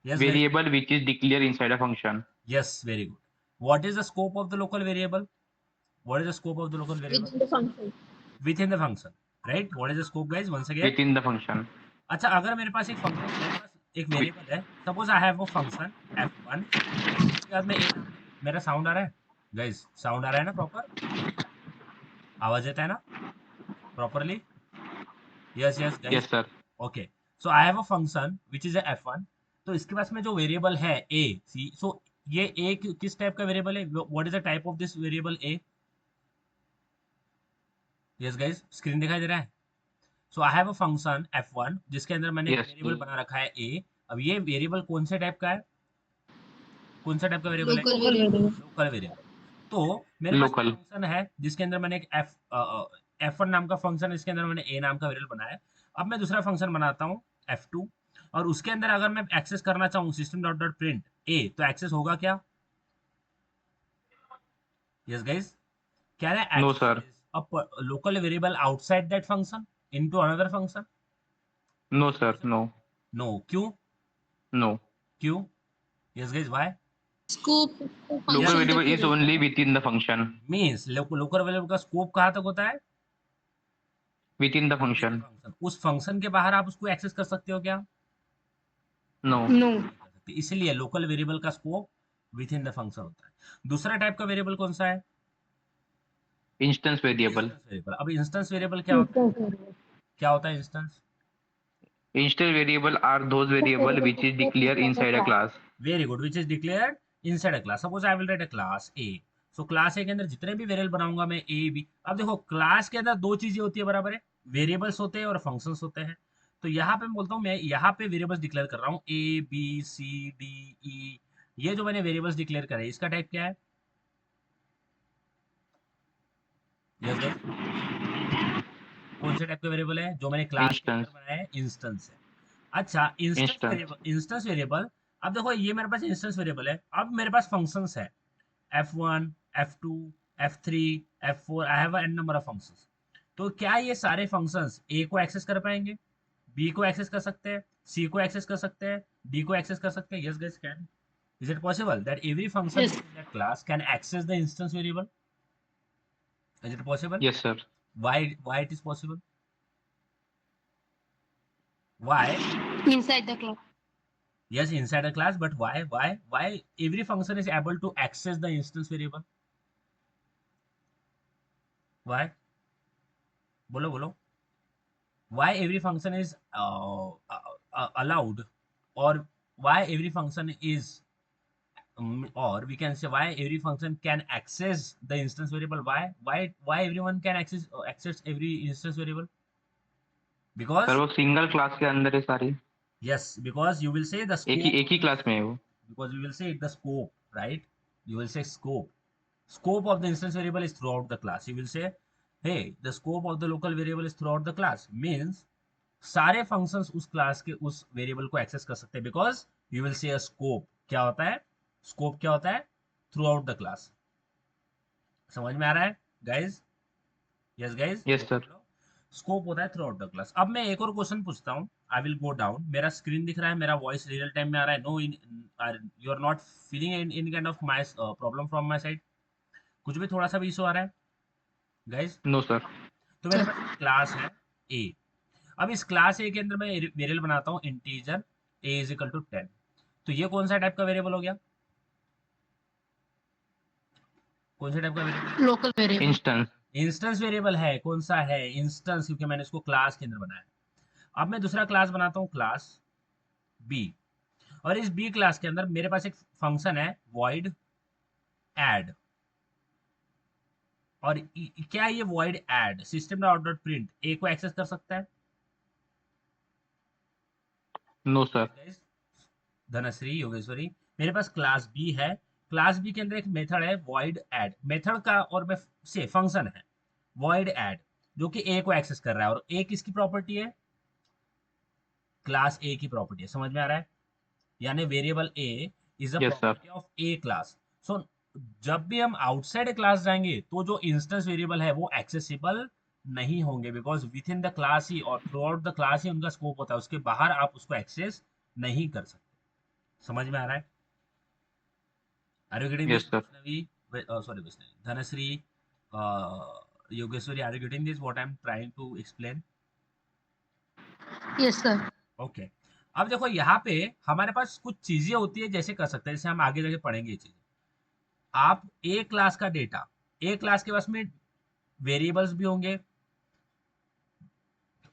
Yes, guys. Variable which is declared inside a function. Yes, very good. What is the scope of the local variable? What is the scope of the local variable? within the function. Within the function, right? What is the scope, guys? Once again. Within the function. अच्छा, अगर मेरे पास एक variable है, suppose I have a function f1, उसके बाद में मेरा sound आ रहा है गाइस? साउंड आ रहा है ना प्रॉपर? आवाज देता है ना properly? Yes yes guys. Yes, sir. Okay, so I have a function which is f1। तो इसके पास में जो वेरिएबल है a सी, सो ये a किस टाइप का वेरिएबल है? What is the type of this variable a? Yes guys, screen दिखाई दे रहा है? सो I have a function f1 जिसके अंदर मैंने एक Yes. वेरिएबल बना रखा है a। अब ये वेरिएबल कौन से टाइप का है? कौन सा टाइप का वेरिएबल है? Local variable. Local variable. तो मेरे पास एक Local. फंक्शन है जिसके अंदर मैंने एक f1 नाम का फंक्शन, इसके अंदर मैंने a नाम का वेरिएबल बनाया है। अब मैं दूसरा फंक्शन बनाता हूँ f2, और उसके अंदर अगर मैं एक्सेस करना चाहूँ system dot dot print a, तो एक्सेस होगा क्या? Yes guys, can I No, access sir. This local variable outside that function into another function? No, sir. No. No, क्यों? No. क्यों? Yes guys, why? Scope Local function variable तक ही is रहता only है. within the function. Means local variable का scope कहाँ तक होता है? Within the within the function. Function. उस फंक्शन के बाहर आप उसको एक्सेस कर सकते हो क्या? No. No. नहीं कर सकते। इसलिए लोकल वेरिएबल का scope with in the function होता है। दूसरा टाइप का वेरिएबल कौन सा है? Instance variable. Instance variable. अब इंस्टेंस वेरिएबल क्या होता है? Instance variable. क्या होता है instance? Instance variable are those variable Variable which को is create declared inside the inside a class. class. Very good, which is declared inside a class. Suppose I will right a class A. So class ए के अंदर जितने भी variable बनाऊंगा मैं A B. अब देखो, class के अंदर दो चीजें होती है, बराबर है? वेरिएबल्स होते हैं और फंक्शंस होते हैं। तो यहाँ पे मैं बोलता हूँ, मैं यहाँ पे वेरिएबल्स डिक्लेयर कर रहा हूँ A B C D E. ये जो मैंने वेरिएबल्स डिक्लेयर करे, इसका टाइप क्या है? यस गाइस, कौन से टाइप का वेरिएबल है जो मैंने क्लास के अंदर Instance. बनाया है? इंस्टेंस है। अच्छा, instance Instance. Variable, instance variable. अब देखो, ये मेरे पास इंस्टेंस वेरिएबल है। अब मेरे पास फंक्शंस है f1, f2, f3, f4, I have an number of functions. तो क्या ये सारे फंक्शंस a को एक्सेस कर पाएंगे? b को एक्सेस कर सकते हैं? c को एक्सेस कर सकते हैं? d को एक्सेस कर सकते हैं? Yes guys, can. Is it possible that every function Yes. In that class can access the instance variable? Is it possible? Yes, sir. Why it is possible? Why? Inside the class. Yes, inside a class, but why every function is able to access the instance variable? Why? बोलो बोलो। Why every function is allowed, or why every function is, or we can say why every function can access the instance variable? Why everyone can access every instance variable? Sir Because, वो single class के अंदर है सारी, yes, because you will say the scope एक of he the, class में है वो. because we will say the scope, right? You will say scope of the instance variable is throughout the class. You will say, hey, the scope of the local variable is throughout the class, means सारे functions उस class के उस variable को access कर सकते हैं, because you will see a scope. क्या होता है स्कोप? क्या होता है? Through out the class. समझ में आ रहा है गाइज? यस गाइज, यस बोलो सर. बोलो। स्कोप होता है थ्रू आउट द क्लास। अब मैं एक और क्वेश्चन पूछता हूँ। I will go down. मेरा स्क्रीन दिख रहा है, मेरा वॉइस रियल टाइम में आ रहा है? No, you are not feeling in kind of my problem from my side? कुछ भी थोड़ा सा भी इशू आ रहा है गाइज? No sir. तो मेरे पास क्लास है ए। अब इस क्लास ए के अंदर मैं वेरिएबल बनाता हूँ integer a is equal to 10। तो ये कौन सा टाइप का वेरिएबल हो गया? कौन सा टाइप का वेरिएबल है? Local variable. Instance. Instance variable है। कौन सा है? इंस्टेंस, क्योंकि मैंने इसको क्लास के अंदर बनाया। अब मैं दूसरा क्लास बनाता हूँ, क्लास बी। और इस बी क्लास के अंदर मेरे पास एक फंक्शन है void add। और क्या ये void add system dot dot print A को एक्सेस कर सकता है? No sir. धनश्री, योगेश्वरी, मेरे पास क्लास बी है। क्लास बी के अंदर एक मेथड है void add। मेथड का और मैं से फंक्शन है void add, जो कि ए को एक्सेस कर रहा है। और ए किसकी प्रॉपर्टी है? क्लास ए की प्रॉपर्टी है। समझ में आ रहा है? यानी variable A is a yes sir. Property of a class. So जब भी हम आउटसाइड क्लास जाएंगे तो जो इंस्टेंस वेरिएबल है वो एक्सेसिबल नहीं होंगे, because within the class ही और थ्रू आउट द क्लास ही उनका स्कोप होता है। उसके बाहर आप उसको एक्सेस नहीं कर सकते। समझ में आ रहा है? Are you getting this Yes, sir. Vaishnavi? Sorry Vaishnavi, Dhanashree, Yogeshwari, are you getting this what I am trying to explain? Yes, sir. Okay. अब देखो यहाँ पे हमारे पास कुछ चीजें होती है, जैसे कर सकते हैं, जैसे हम आगे जाके पढ़ेंगे ये चीजें। आप ए क्लास का डेटा, ए क्लास के पास में वेरिएबल्स भी होंगे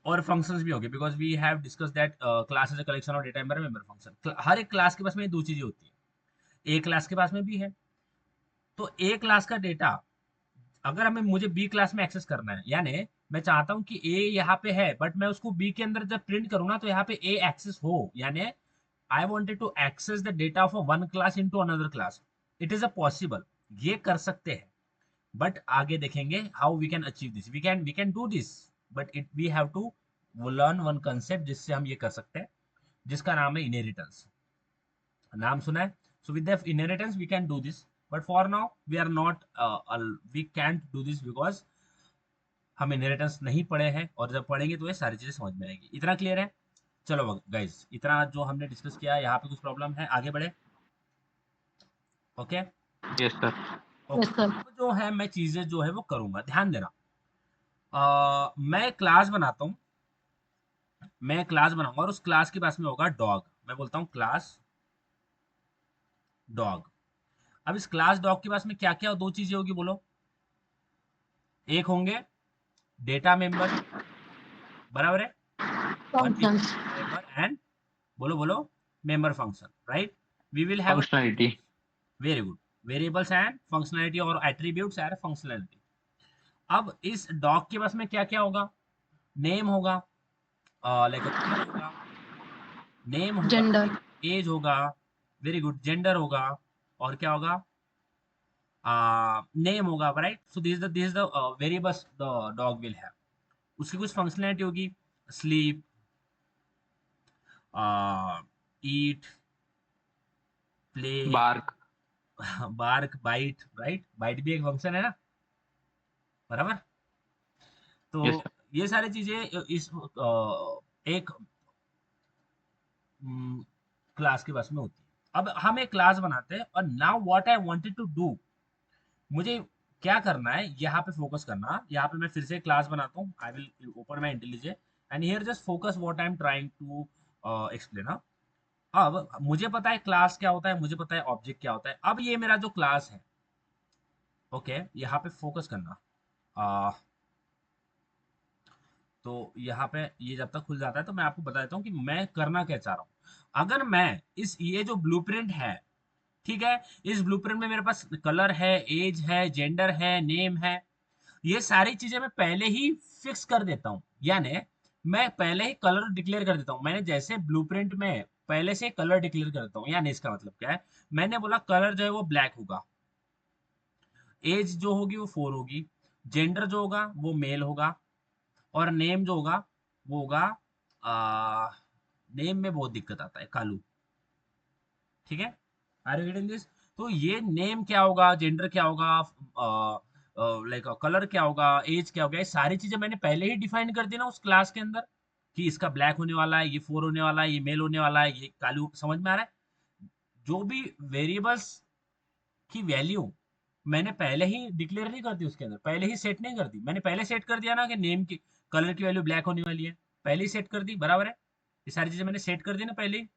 और फंक्शंस भी होंगे, because we have discuss that class is a collection of data member, member function. हर एक क्लास के पास में दो चीजें होती है, ए क्लास के पास में भी है। तो ए क्लास का डेटा अगर हमें मुझे बी क्लास में एक्सेस करना है, यानी मैं चाहता हूं कि ए यहाँ पे है, बट मैं उसको बी के अंदर जब प्रिंट करूँ ना, तो यहाँ पे ए एक्सेस हो, यानी I wanted to access the data of one class into another class. It is a possible, ये कर सकते हैं, बट आगे देखेंगे how we can achieve this. We can do this, but it we have to learn one concept जिससे हम ये कर सकते हैं, जिसका नाम है इनहेरिटेंस। नाम सुना है? So with the inheritance we can do this, but for now we are not, we can't do this because हम इनहेरिटेंस नहीं पढ़े हैं, और जब पढ़ेंगे तो ये सारी चीजें समझ में आएगी। इतना क्लियर है? चलो गाइस, इतना जो हमने डिस्कस किया, यहाँ पे कुछ प्रॉब्लम है? आगे बढ़े। Okay Yes, sir. Okay. Yes, sir. अब जो है मैं चीजें जो है वो करूंगा, ध्यान देना। मैं क्लास बनाता हूँ, मैं क्लास बनाऊंगा, और उस क्लास के पास में होगा डॉग। मैं बोलता हूँ क्लास डॉग। अब इस क्लास डॉग के पास में क्या क्या दो चीजें होगी, बोलो? एक होंगे डेटा मेंबर, बराबर है, वन Functions. मेंबर, एंड बोलो बोलो, member function, right? We will have Functionality. Very good, variables and functionality, और एट्रीब्यूट्स एंड फंक्शनैलिटी। अब इस डॉग के पास में क्या क्या होगा? नेम होगा, लाइक होगा, नेम होगा, Gender. एज होगा, वेरी गुड, जेंडर होगा, और क्या होगा? नेम होगा, right? So this the variables the dog will have. उसकी कुछ फंक्शनैलिटी होगी, sleep, eat, play, Bark. Bark, bite, right? Bite भी एक फंक्शन है ना, बराबर? तो Yes, sir. ये सारी चीजें इस एक क्लास के पास में होती है। अब हम एक क्लास बनाते हैं, और now what I wanted to do, मुझे क्या करना है, यहाँ पे फोकस करना। यहाँ पे मैं फिर से क्लास बनाता हूँ, I will open my intelligent and here just focus what I am trying to explain. अब मुझे पता है क्लास क्या होता है, मुझे पता है ऑब्जेक्ट क्या होता है। अब ये मेरा जो क्लास है, ओके, यहाँ पे फोकस करना। तो यहाँ पे ये जब तक खुल जाता है, तो मैं आपको बता देता हूँ कि मैं करना क्या चाह रहा हूँ। अगर मैं इस ये जो ब्लूप्रिंट है, ठीक है, इस ब्लूप्रिंट में मेरे पास कलर है, एज है, जेंडर है, नेम है, ये सारी चीजें मैं पहले ही फिक्स कर देता हूँ, यानी मैं पहले ही कलर डिक्लेयर कर देता हूँ। मैंने जैसे ब्लूप्रिंट में पहले से कलर डिक्लेयर कर देता हूँ, यानी इसका मतलब क्या है, मैंने बोला कलर जो है वो ब्लैक होगा, एज जो होगी वो 4 होगी, जेंडर जो होगा वो मेल होगा, और नेम जो होगा वो होगा, नेम में बहुत दिक्कत आता है, कालू। ठीक है, आर यू गेटिंग दिस? तो ये नेम क्या होगा, जेंडर क्या होगा, लाइक कलर क्या होगा, एज क्या होगा, ये सारी चीजें मैंने पहले ही डिफाइन कर दी ना उस क्लास के अंदर, कि इसका ब्लैक होने वाला है, ये 4 होने वाला है, ये मेल होने वाला है, ये कालू। समझ में आ रहा है? जो भी वेरिएबल्स की वैल्यू मैंने पहले ही डिक्लेयर नहीं कर दी उसके अंदर, पहले ही सेट नहीं कर दी, मैंने पहले सेट कर दिया ना कि नेम की, कलर की वैल्यू ब्लैक होने वाली है, पहले ही सेट कर दी, बराबर है? ये सारी चीजें मैंने सेट कर दी ना पहले ही,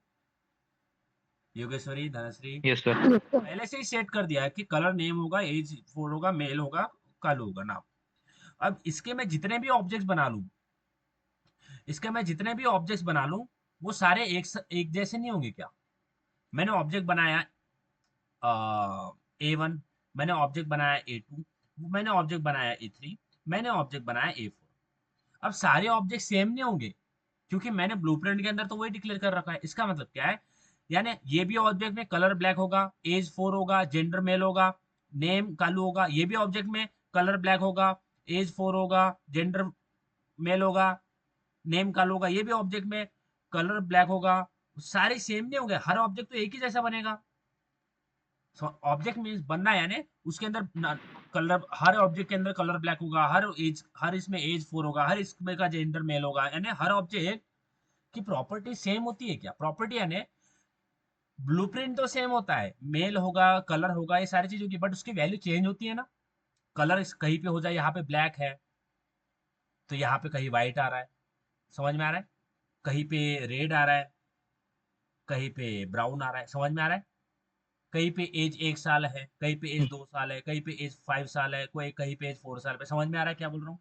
Yogeshwari, Dhanashree, Yes, sir. Yes, sir. पहले से ही सेट कर दिया है कि कलर नेम होगा, एज 4 होगा, मेल होगा, कालू होगा, नाम। अब इसके मैं जितने भी ऑब्जेक्ट्स बना लूं, इसके मैं जितने भी ऑब्जेक्ट्स बना लूं, वो सारे एक जैसे नहीं होंगे क्या? मैंने ऑब्जेक्ट बनाया A1, मैंने ऑब्जेक्ट बनाया A2, मैंने ऑब्जेक्ट बनाया A3, मैंने ऑब्जेक्ट बनाया A4। अब सारे ऑब्जेक्ट सेम नहीं होंगे, क्योंकि मैंने ब्लूप्रिंट के अंदर तो वही डिक्लेयर कर रखा है। इसका मतलब क्या है, यानी ये भी ऑब्जेक्ट में कलर ब्लैक होगा, एज 4 होगा, जेंडर मेल होगा, नेम कालू होगा, ये भी ऑब्जेक्ट में कलर ब्लैक होगा, एज 4 होगा, जेंडर मेल होगा, नेम कालू होगा, ये भी ऑब्जेक्ट में कलर ब्लैक होगा। सारे सेम नहीं होंगे, हर ऑब्जेक्ट तो एक ही जैसा बनेगा। ऑब्जेक्ट मीन्स बनना, यानी उसके अंदर कलर, हर ऑब्जेक्ट के अंदर कलर ब्लैक होगा, हर इसमें एज 4 होगा, हर इसमें का जेंडर मेल होगा, यानी हर ऑब्जेक्ट की प्रॉपर्टी सेम होती है क्या? प्रॉपर्टी यानी ब्लूप्रिंट तो सेम होता है, मेल होगा, कलर होगा, ये सारी चीज होगी, बट उसकी वैल्यू चेंज होती है ना। कलर कहीं पे हो जाए, यहाँ पे ब्लैक है तो यहाँ पे कहीं व्हाइट आ रहा है, समझ में आ रहा है, कहीं पे रेड आ रहा है, कहीं पे ब्राउन आ रहा है, समझ में आ रहा है। कहीं पे एज 1 साल है, कहीं पे एज 2 साल है, कहीं पे एज 5 साल है, कोई कहीं पे एज 4 साल पे, समझ में आ रहा है क्या बोल रहा हूँ।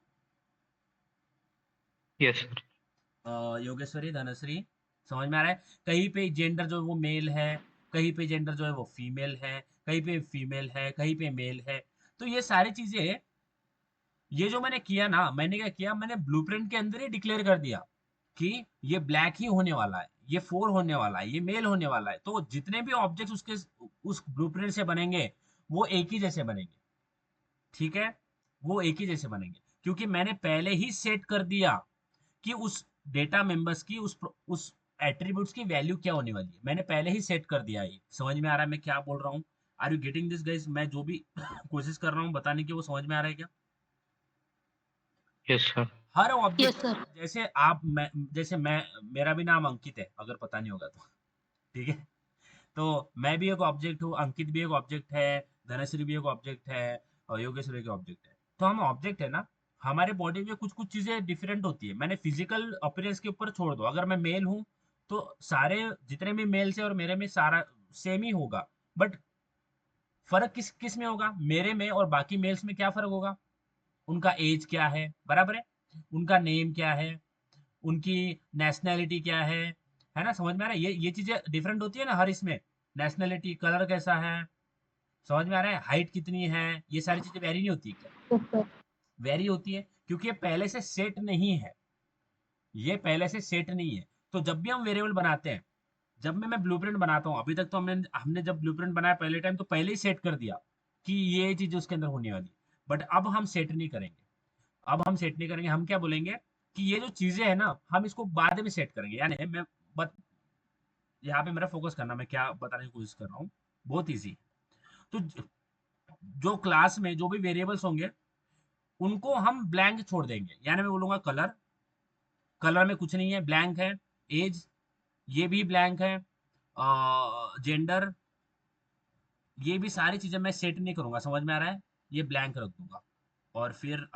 Yes sir. योगेश्वरी, धनश्री, समझ में आ रहा है। कहीं पे जेंडर जो है वो मेल है, कहीं पे जेंडर जो है वो फीमेल है, कहीं पे फीमेल है, कहीं पे मेल है। तो ये सारी चीजें, ये जो मैंने किया ना, मैंने क्या किया, मैंने ब्लूप्रिंट के अंदर ही डिक्लेयर कर दिया कि ये ब्लैक ही होने वाला है, ये 4 होने वाला है, ये मेल होने वाला है। तो जितने भी ऑब्जेक्ट्स उसके उस ब्लूप्रिंट से बनेंगे वो एक ही जैसे बनेंगे, ठीक है, वो एक ही जैसे बनेंगे, क्योंकि मैंने पहले ही सेट कर दिया कि उस डेटा मेंबर्स की उस एट्रीब्यूट्स की वैल्यू क्या होने वाली है, मैंने पहले ही सेट कर दिया है। ये समझ में आ रहा है मैं क्या बोल रहा हूँ। Are you getting this guys, मैं जो भी कोशिश कर रहा हूँ बताने की, वो समझ में आ रहा है क्या। Yes sir. हर Yes, ऑब्जेक्ट, sir. जैसे आप, मैं, जैसे मैं, मेरा भी नाम अंकित है अगर पता नहीं होगा तो, ठीक है। तो मैं भी एक ऑब्जेक्ट हूँ, अंकित भी एक ऑब्जेक्ट है, धनश्री भी एक ऑब्जेक्ट है, और योगेश्वरी का ऑब्जेक्ट है। तो हम ऑब्जेक्ट है ना, हमारे बॉडी में कुछ कुछ चीजें डिफरेंट होती है, मैंने फिजिकल अपीयरेंस के ऊपर छोड़ दो, अगर मैं मेल हूँ तो सारे जितने भी मेल्स है और मेरे में सारा सेम ही होगा, बट फर्क किस किस में होगा, मेरे में और बाकी मेल्स में क्या फर्क होगा, उनका एज क्या है, बराबर है, उनका नेम क्या है, उनकी नेशनैलिटी क्या है ना, समझ में आ रहा है। ये चीजें डिफरेंट होती है ना हर इसमें, नेशनैलिटी, कलर कैसा है, समझ में आ रहा है, हाइट कितनी है, ये सारी चीजें वेरी नहीं होती क्या, Yes, sir. वेरी होती है, क्योंकि ये पहले से सेट नहीं है, ये पहले से सेट नहीं है। तो जब भी हम वेरिएबल बनाते हैं, जब मैं ब्लूप्रिंट बनाता हूँ, अभी तक तो हमने हमने जब ब्लूप्रिंट बनाया पहले टाइम तो पहले ही सेट कर दिया कि ये चीज उसके अंदर होने वाली है, बट अब हम सेट नहीं करेंगे, अब हम सेट नहीं करेंगे, हम क्या बोलेंगे कि ये जो चीजें है ना हम इसको बाद में सेट करेंगे, यानी मैं बत, यहाँ पे मेरा फोकस करना, मैं क्या बताने की कोशिश कर रहा हूँ, बहुत इजी। तो जो क्लास में जो भी वेरिएबल्स होंगे उनको हम ब्लैंक छोड़ देंगे, यानी मैं बोलूंगा कलर, कलर में कुछ नहीं है, ब्लैंक है, एज, ये भी ब्लैंक है, जेंडर, ये भी सारी चीजें मैं सेट नहीं करूंगा, समझ में आ रहा है, ये ब्लैंक रख दूंगा। और फिर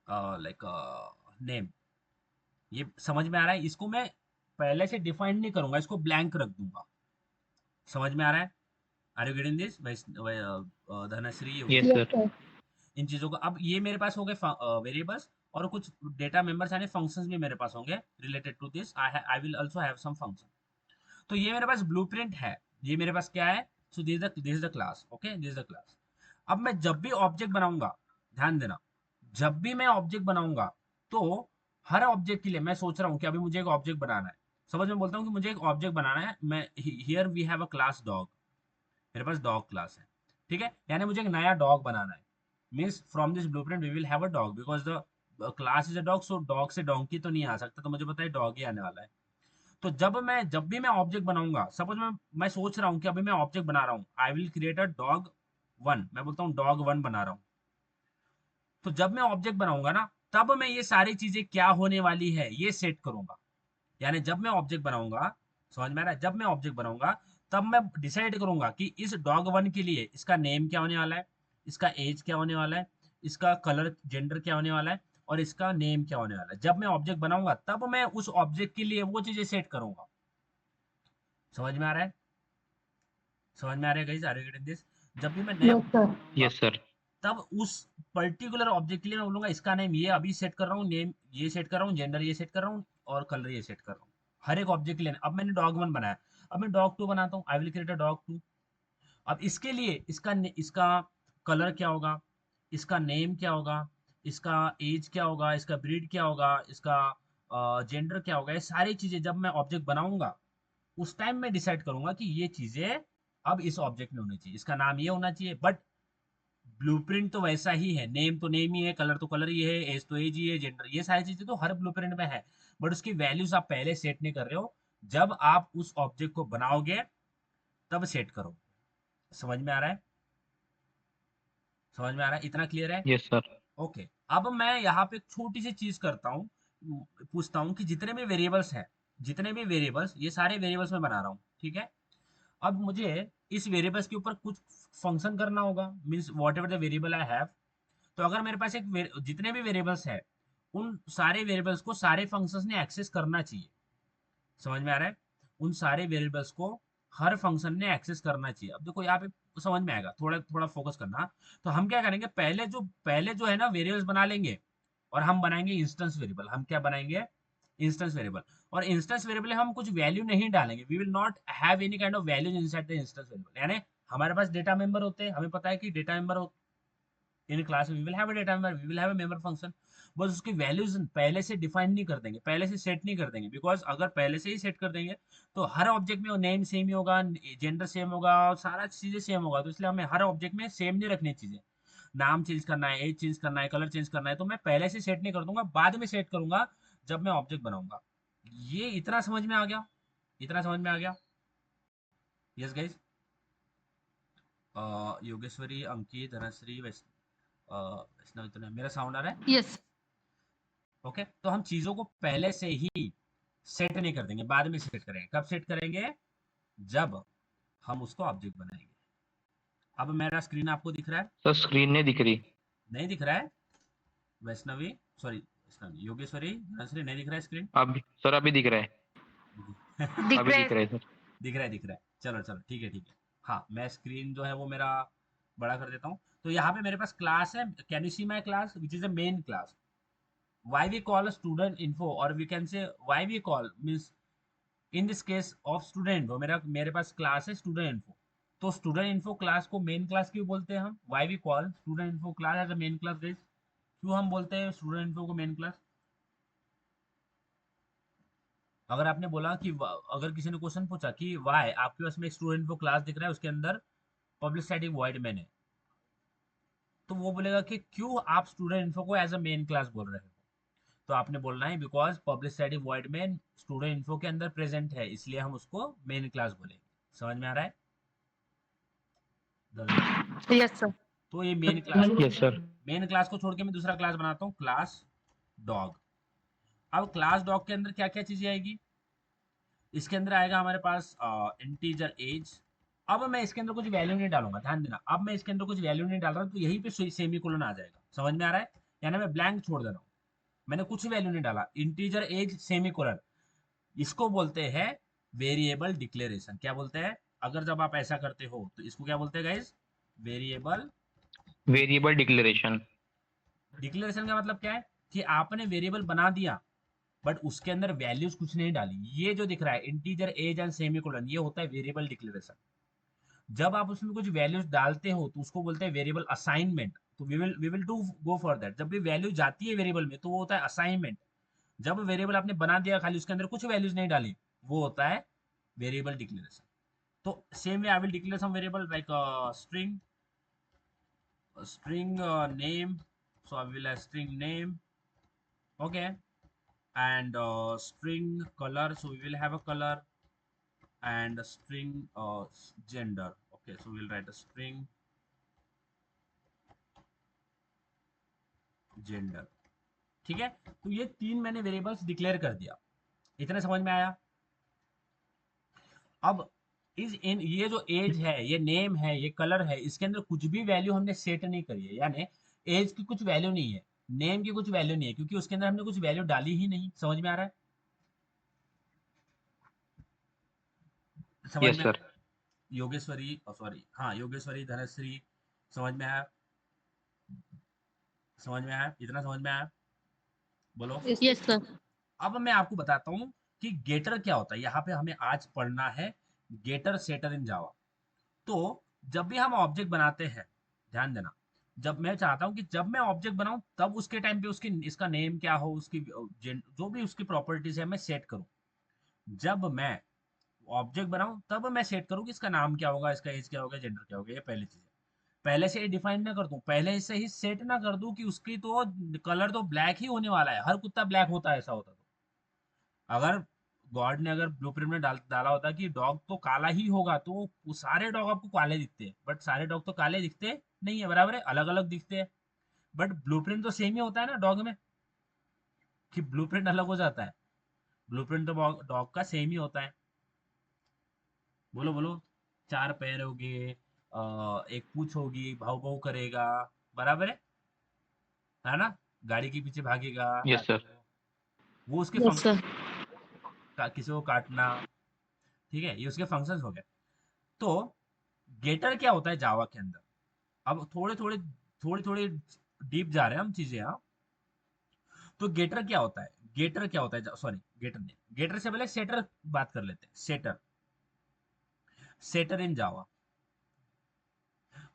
लाइक नेम, ये समझ में आ रहा है, इसको मैं पहले से डिफाइन नहीं करूंगा, इसको ब्लैंक रख दूंगा, समझ में आ रहा है। Are you getting this, Dhanashree, yes Yogesh, Yes, sir. sir. इन चीजों को, अब ये मेरे पास हो गए वेरिएबल्स, और कुछ डेटा मेंबर्स यानी फंक्शंस भी मेरे पास होंगे related to this, I will also have some function. तो ये मेरे पास ब्लूप्रिंट है, ये मेरे पास क्या है, so this is the class, okay, this is the class. अब मैं जब भी ऑब्जेक्ट बनाऊंगा, ध्यान देना, जब भी मैं ऑब्जेक्ट बनाऊंगा तो हर ऑब्जेक्ट के लिए मैं सोच रहा हूँ कि अभी मुझे एक ऑब्जेक्ट बनाना है, समझ में बोलता हूँ कि मुझे एक ऑब्जेक्ट बनाना है, मैं here we have a class dog, मेरे पास डॉग क्लास है, ठीक है, यानी मुझे एक नया डॉग बनाना है, means from this blueprint we will have a dog, because the class is a dog, so dog से डोंकी तो नहीं आ सकता, तो मुझे पता है डॉग ही आने वाला है। तो जब भी मैं ऑब्जेक्ट बनाऊंगा, सपोज मैं सोच रहा हूँ कि अभी मैं ऑब्जेक्ट बना रहा हूँ, I will create a dog one, मैं बोलता हूँ डॉग वन बना रहा हूँ। तो जब मैं ऑब्जेक्ट बनाऊंगा ना, तब मैं ये सारी चीजें क्या होने वाली है ये सेट करूंगा, यानी जब मैं ऑब्जेक्ट बनाऊंगा, समझ में आ रहा है, जब मैं ऑब्जेक्ट बनाऊंगा तब मैं डिसाइड करूंगा कि इस डॉग वन के लिए इसका नेम क्या होने वाला है, इसका एज क्या होने वाला है, इसका कलर जेंडर क्या होने वाला है, और इसका नेम क्या होने वाला है। जब मैं ऑब्जेक्ट बनाऊंगा तब मैं उस ऑब्जेक्ट के लिए वो चीजें सेट करूंगा, समझ में आ रहा है, समझ में आ रहा है guys, are you getting this. जब भी मैं नया Yes, ऑब्जेक्ट sir. बनाऊंगा यस सर। तब उस पर्टिकुलर ऑब्जेक्ट के लिए मैं बोलूंगा इसका नेम ये अभी सेट कर रहा हूँ, नेम ये सेट कर रहा हूँ, जेंडर ये सेट कर रहा हूँ, और कलर ये सेट कर रहा हूँ, हर एक ऑब्जेक्ट के लिए। अब मैंने डॉग वन बनाया, अब मैं डॉग टू बनाता हूँ, I will create a dog two. अब इसके लिए इसका कलर क्या होगा, इसका नेम क्या होगा, इसका एज क्या होगा, इसका ब्रीड क्या होगा, इसका जेंडर क्या होगा, ये सारी चीजें जब मैं ऑब्जेक्ट बनाऊंगा उस टाइम मैं डिसाइड करूंगा कि ये चीजें अब इस ऑब्जेक्ट में होनी चाहिए, इसका नाम ये होना चाहिए, बट ब्लूप्रिंट तो वैसा ही है, नेम तो नेम ही है, कलर तो कलर ही है, एज तो एज ही है, जेंडर, ये सारी चीजें तो हर ब्लूप्रिंट में है, बट उसकी वैल्यूज आप पहले सेट नहीं कर रहे हो, जब आप उस ऑब्जेक्ट को बनाओगे तब सेट करो। समझ में आ रहा है, समझ में आ रहा है, इतना क्लियर है। Yes sir. ओके, अब मैं यहाँ पे एक छोटी सी चीज करता हूँ, पूछता हूँ कि जितने भी वेरिएबल्स हैं, जितने भी वेरिएबल्स, ये सारे वेरिएबल्स मैं बना रहा हूँ, ठीक है। अब मुझे इस वेरिएबल्स के ऊपर कुछ फंक्शन करना होगा, means what ever the variable I have. तो अगर मेरे पास जितने भी वेरिएबल्स है, उन सारे वेरिएबल्स को सारे फंक्शंस ने एक्सेस करना चाहिए। समझ में आ रहा है? उन सारे वेरिएबल्स को हर फंक्शन ने एक्सेस करना चाहिए। अब देखो यहाँ पे समझ में आएगा, थोड़ा थोड़ा फोकस करना। तो हम क्या करेंगे, पहले जो है ना वेरिएबल्स बना लेंगे, और हम बनाएंगे इंस्टेंस वेरिएबल। हम क्या बनाएंगे? Instance variable. और इंस्टेंस वेरिएबल हम कुछ वैल्यू नहीं डालेंगे, we will not have any kind of values inside the instance variable. यानी हमारे पास डेटा मेंबर होते हैं, हमें पता है कि data member in class we will have a data member, we will have a member function. बस उसकी वैल्यूज पहले से डिफाइन नहीं कर देंगे, पहले से सेट नहीं कर देंगे, बिकॉज अगर पहले से ही सेट कर देंगे तो हर ऑब्जेक्ट में नेम सेम ही होगा, जेंडर सेम होगा, और सारा चीजें सेम होगा। तो इसलिए हमें हर ऑब्जेक्ट में सेम नहीं रखनी चीजें। नाम चेंज करना है, एज चेंज करना है, कलर चेंज करना है, तो मैं पहले से सेट नहीं कर दूंगा, बाद में सेट करूंगा जब मैं ऑब्जेक्ट बनाऊंगा। ये इतना समझ में आ गया? इतना समझ में आ गया? Yes guys. योगेश्वरी, अंकित, धनश्री, वैष्णव, इतना मेरा साउंड आ रहा है? Yes. ओके। तो हम चीजों को पहले से ही सेट नहीं कर देंगे, बाद में सेट करेंगे। कब सेट करेंगे? जब हम उसको ऑब्जेक्ट बनाएंगे। अब मेरा स्क्रीन आपको दिख रहा है? सर स्क्रीन नहीं दिख रही। नहीं दिख रहा है? वैष्णवी, सॉरी, वैष्णवी, योगेश्वरी, धनश्री, नहीं दिख रहा है स्क्रीन? अब सर अभी दिख रहा है। दिख अभी रहा दिख है। रहा है सर। दिख रहा है, दिख रहा है। चलो चलो, ठीक है ठीक है। हाँ, मैं स्क्रीन जो है वो मेरा बड़ा कर देता हूँ। तो यहाँ पे मेरे पास क्लास है, can you see my class which is a main class. why we call a student info, or we can say why we call means in this case of student info, मेरे पास class है student info. तो student info class को main class क्यों बोलते हैं हम? why we call student info class as a main class guys? क्यों हम बोलते हैं स्टूडेंट इन्फो को मेन क्लास? अगर आपने बोला कि अगर किसी ने क्वेश्चन पूछा कि वाई आपके पास में एक स्टूडेंट इन्फो क्लास दिख रहा है, उसके अंदर पब्लिक स्टैटिक वॉइड मैन है, तो वो बोलेगा कि क्यों आप स्टूडेंट इन्फो को एज अ मेन क्लास बोल रहे हो? तो आपने बोलना है बिकॉज पब्लिक स्टैटिक वॉइड में स्टूडेंट इन्फो के अंदर प्रेजेंट है, इसलिए हम उसको मेन क्लास बोलेंगे। समझ में आ रहा है? Yes, sir. तो ये मेन क्लास है। Yes sir. मेन क्लास को छोड़ के मैं दूसरा क्लास बनाता हूँ, क्लास डॉग। अब क्लास डॉग के अंदर क्या क्या चीजें आएगी? इसके अंदर आएगा हमारे पास इंटीजर एज। अब मैं इसके अंदर कुछ वैल्यू नहीं डालूंगा, ध्यान देना। अब मैं इसके अंदर कुछ वैल्यू नहीं डाल रहा, तो यहीं पे सेमीकोलन आ जाएगा। समझ में आ रहा है? यानी मैं ब्लैंक छोड़ दे रहा हूँ, मैंने कुछ वैल्यू नहीं डाला। इंटीजर एज सेमीकोलन, इसको बोलते हैं वेरिएबल डिक्लेरेशन। क्या बोलते हैं? अगर जब आप ऐसा करते हो तो इसको क्या बोलते हैं guys? Variable variable declaration. Declaration. का मतलब क्या है कि आपने वेरिएबल बना दिया, बट उसके अंदर वैल्यूज कुछ नहीं डाली। ये जो दिख रहा है इंटीजर एज एंड सेमीकोलन, ये होता है वेरिएबल डिक्लेरेशन। जब आप उसमें कुछ वैल्यूज डालते हो तो उसको बोलते हैं वेरिएबल असाइनमेंट। तो we will do go for that. जब भी वैल्यू जाती है वेरिएबल में तो वो होता है असाइनमेंट। जब वेरिएबल आपने बना दिया, खाली उसके अंदर कुछ वैल्यूज नहीं डाली, वो होता है वेरिएबल डिक्लेरेशन। तो same way I will declare some variable like string name. So I will have string name, okay, and string color. So we will have a color, and a string gender. Okay, so we'll write a string gender. ठीक है? तो ये तीन मैंने variables declare कर दिया। इतना समझ में आया? अब इस इन ये जो एज है, ये नेम है, ये कलर है, इसके अंदर कुछ भी वैल्यू हमने सेट नहीं करी है। यानी एज की कुछ वैल्यू नहीं है, नेम की कुछ वैल्यू नहीं है, क्योंकि उसके अंदर हमने कुछ वैल्यू डाली ही नहीं। समझ में आ रहा है? समझ यस में? सर। योगेश्वरी, सॉरी, हाँ, योगेश्वरी, धनश्री, समझ में आया? समझ में आया? इतना समझ में आया? बोलो। Yes, sir. अब मैं आपको बताता हूँ कि गेटर क्या होता है। यहाँ पे हमें आज पढ़ना है गेटर सेटर इन जावा। तो जब भी हम ऑब्जेक्ट बनाते हैं, ध्यान देना, जब मैं चाहता हूं कि जब मैं ऑब्जेक्ट बनाऊं तब उसके टाइम पे उसकी इसका नेम क्या हो, उसकी जो भी उसकी प्रॉपर्टीज है मैं सेट करूं। जब मैं ऑब्जेक्ट बनाऊं तब मैं सेट करूं कि इसका नाम क्या होगा, इसका एज क्या होगा, जेंडर क्या होगा। ये पहली चीज है। पहले से ही डिफाइन ना कर दूं, पहले से ही सेट ना कर दूं कि उसकी तो कलर तो ब्लैक ही होने वाला है, हर कुत्ता ब्लैक होता है, ऐसा होता तो। अगर गॉड ने अगर ब्लूप्रिंट में डाला होता कि डॉग तो काला ही होगा, तो वो सारे डॉग आपको काले दिखते हैं। बट सारे डॉग तो काले दिखते नहीं है, बराबर है, अलग अलग दिखते हैं। बट ब्लूप्रिंट तो सेम ही होता है ना डॉग में, कि ब्लूप्रिंट अलग हो जाता है। ब्लूप्रिंट तो डॉग का सेम ही होता है। बोलो बोलो, 4 पैर होंगे, एक पूंछ होगी, भाव भाव करेगा, बराबर है ना, गाड़ी के पीछे भागेगा, यस सर। वो उसके Yes, sir. किसी को काटना, ठीक है, ये उसके फंक्शंस हो गए। तो गेटर क्या होता है जावा के अंदर? अब थोड़े थोड़े डीप जा रहे हैं हम चीजें यहाँ। तो गेटर क्या होता है? गेटर क्या होता है? सॉरी, गेटर नहीं, गेटर से पहले सेटर बात कर लेते हैं। Setter, setter in Java.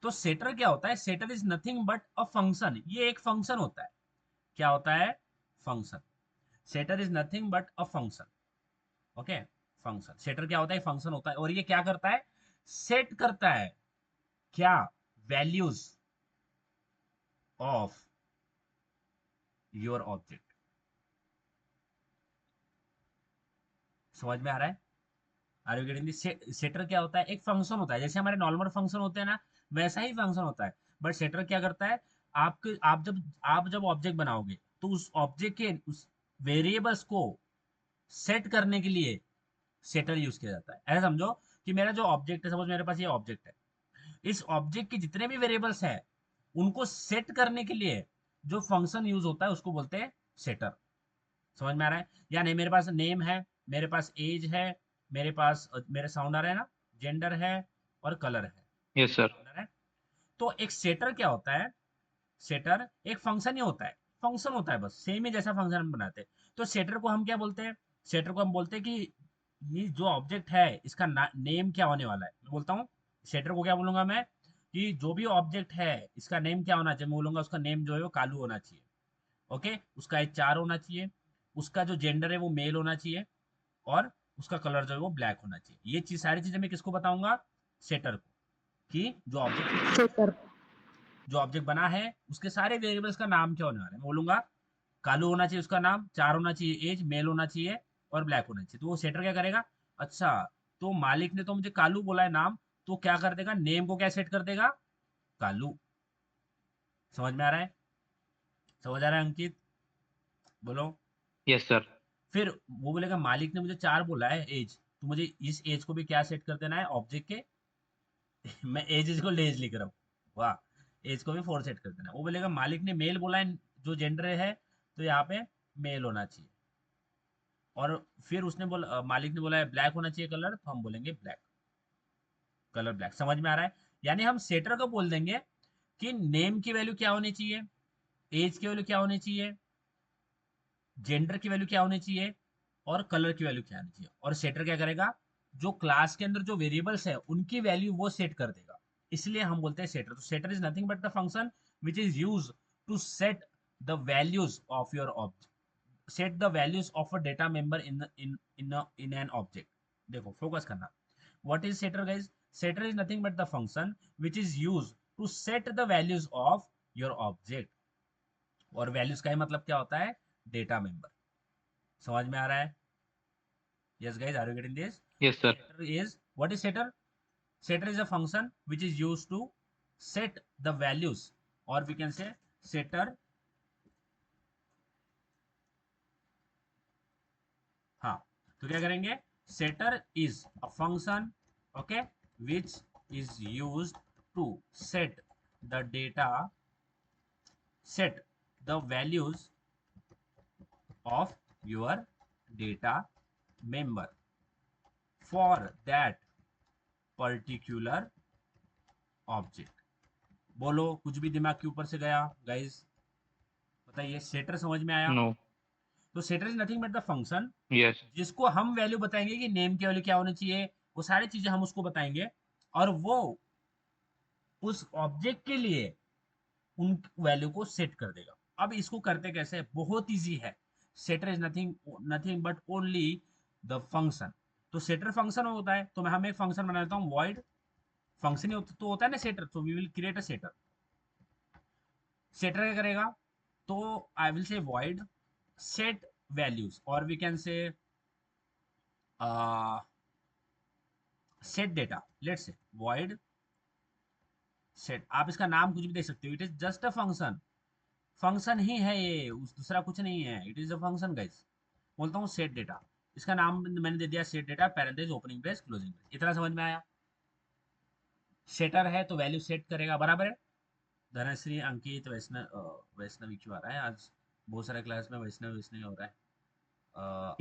तो सेटर क्या होता है? Setter is nothing but a function. ये एक फंक्शन होता है। क्या होता है? Function. Setter is nothing but a function. Okay, function. Setter क्या होता है? फंक्शन होता है, और ये क्या करता है? सेट करता है क्या? Values of your object. समझ में आ रहा है? Are you getting this? Setter क्या होता है? एक फंक्शन होता है, जैसे हमारे नॉर्मल फंक्शन होते हैं ना, वैसा ही फंक्शन होता है। बट सेटर क्या करता है? आपके आप जब ऑब्जेक्ट बनाओगे, तो उस ऑब्जेक्ट के उस वेरिएबल्स को सेट करने के लिए सेटर यूज किया जाता है। ऐसा समझो कि मेरा जो ऑब्जेक्ट है, सपोज मेरे पास ये ऑब्जेक्ट है, इस ऑब्जेक्ट के जितने भी वेरिएबल्स हैं, उनको सेट करने के लिए जो फंक्शन यूज होता है उसको बोलते हैं सेटर। समझ में आ रहा है या नहीं? मेरे पास नेम है, मेरे पास एज है, मेरे पास मेरे साउंड आ रहा है ना, जेंडर है, और कलर है। Yes sir. साउंड आ रहा है? तो एक सेटर क्या होता है? सेटर एक फंक्शन ही होता है। फंक्शन होता है बस, सेम ही जैसा फंक्शन हम बनाते हैं। तो सेटर को हम क्या बोलते हैं? सेटर को हम बोलते हैं कि ये जो ऑब्जेक्ट है, इसका नेम क्या होने वाला है। मैं बोलता हूँ सेटर को क्या बोलूंगा मैं, कि जो भी ऑब्जेक्ट है, इसका नेम क्या होना चाहिए। मैं बोलूंगा उसका नेम जो है वो कालू होना चाहिए। ओके, उसका एज 4 होना चाहिए, उसका जो जेंडर है वो मेल होना चाहिए, और उसका कलर जो है वो ब्लैक होना चाहिए। ये चीज, सारी चीजें मैं किसको बताऊंगा? सेटर को। कि Super. जो ऑब्जेक्ट बना है, उसके सारे वेरिएबल्स का नाम क्या होने वाला है। मैं बोलूंगा कालू होना चाहिए उसका नाम, 4 होना चाहिए एज, मेल होना चाहिए, और ब्लैक होना चाहिए। तो वो सेटर क्या करेगा? अच्छा, तो मालिक ने तो मुझे कालू बोला है नाम, तो क्या कर देगा? नेम को क्या सेट कर देगा? कालू। समझ में आ रहा है? समझ आ रहा है अंकित? बोलो। Yes sir. फिर वो बोलेगा मालिक ने मुझे 4 बोला है एज, तो मुझे इस एज को भी क्या सेट कर देना है ऑब्जेक्ट के? मैं एज को लेज लिख रहा हूँ, वाह। एज को भी 4 सेट कर देना है। वो बोलेगा मालिक ने मेल बोला है, जो जेंडर है, तो यहाँ पे मेल होना चाहिए। और फिर उसने बोला, मालिक ने बोला है ब्लैक होना चाहिए कलर, तो हम बोलेंगे ब्लैक, कलर ब्लैक। समझ में आ रहा है? यानी हम सेटर को बोल देंगे कि नेम की वैल्यू क्या होनी चाहिए, एज की वैल्यू क्या होनी चाहिए, जेंडर की वैल्यू क्या होनी चाहिए, और कलर की वैल्यू क्या होनी चाहिए। और सेटर क्या करेगा? जो क्लास के अंदर जो वेरिएबल्स है, उनकी वैल्यू वो सेट कर देगा। इसलिए हम बोलते हैं सेटर। तो setter is nothing but the function which is use to set the values of your object, set the values of a data member in an object। देखो, फोकस करना। what is setter guys? Setter is nothing but the function which is used to set the values of your object। और values का ही मतलब क्या होता है? Data member. समझ में आ रहा है? yes guys, are you getting this? Yes sir. Setter is, what is setter? Setter is a function which is used to set the values, or we can say setter। हाँ, तो क्या करेंगे? Setter is a function, okay, which is use to set the data, set the values of your data member for that particular object. बोलो, कुछ भी दिमाग के ऊपर से गया गाइस? बताइए, सेटर समझ में आया? नो। तो setter is nothing but the function yes. जिसको हम वैल्यू बताएंगे कि नेम की वैल्यू क्या होनी चाहिए, वो सारी चीजें हम उसको बताएंगे, और वो उस ऑब्जेक्ट के लिए उन वैल्यू को सेट कर देगा। अब इसको करते कैसे? बहुत इजी है। Setter is nothing nothing but only the function. तो सेटर फंक्शन होता है, तो मैं हम एक फंक्शन बना देता हूँ वॉइड। फंक्शन ही तो होता है ना सेटर, तो we will create a setter. Setter क्या करेगा? तो I will say void set values, और we can say set data. Let's say void set, आप इसका नाम कुछ भी दे सकते हो, it is just a function. Function ही है ये, उस दूसरा कुछ नहीं है, it is a function guys. बोलता हूँ सेट डेटा। इसका नाम मैंने दे दिया set data parenthesis opening brace closing brace. इतना समझ में आया? सेटर है तो वैल्यू सेट करेगा, बराबर है। धनश्री, अंकित, वैष्णवी क्यों आ रहा है आज? बहुत सारे क्लास में वैष्णव वैष्णव हो रहा है।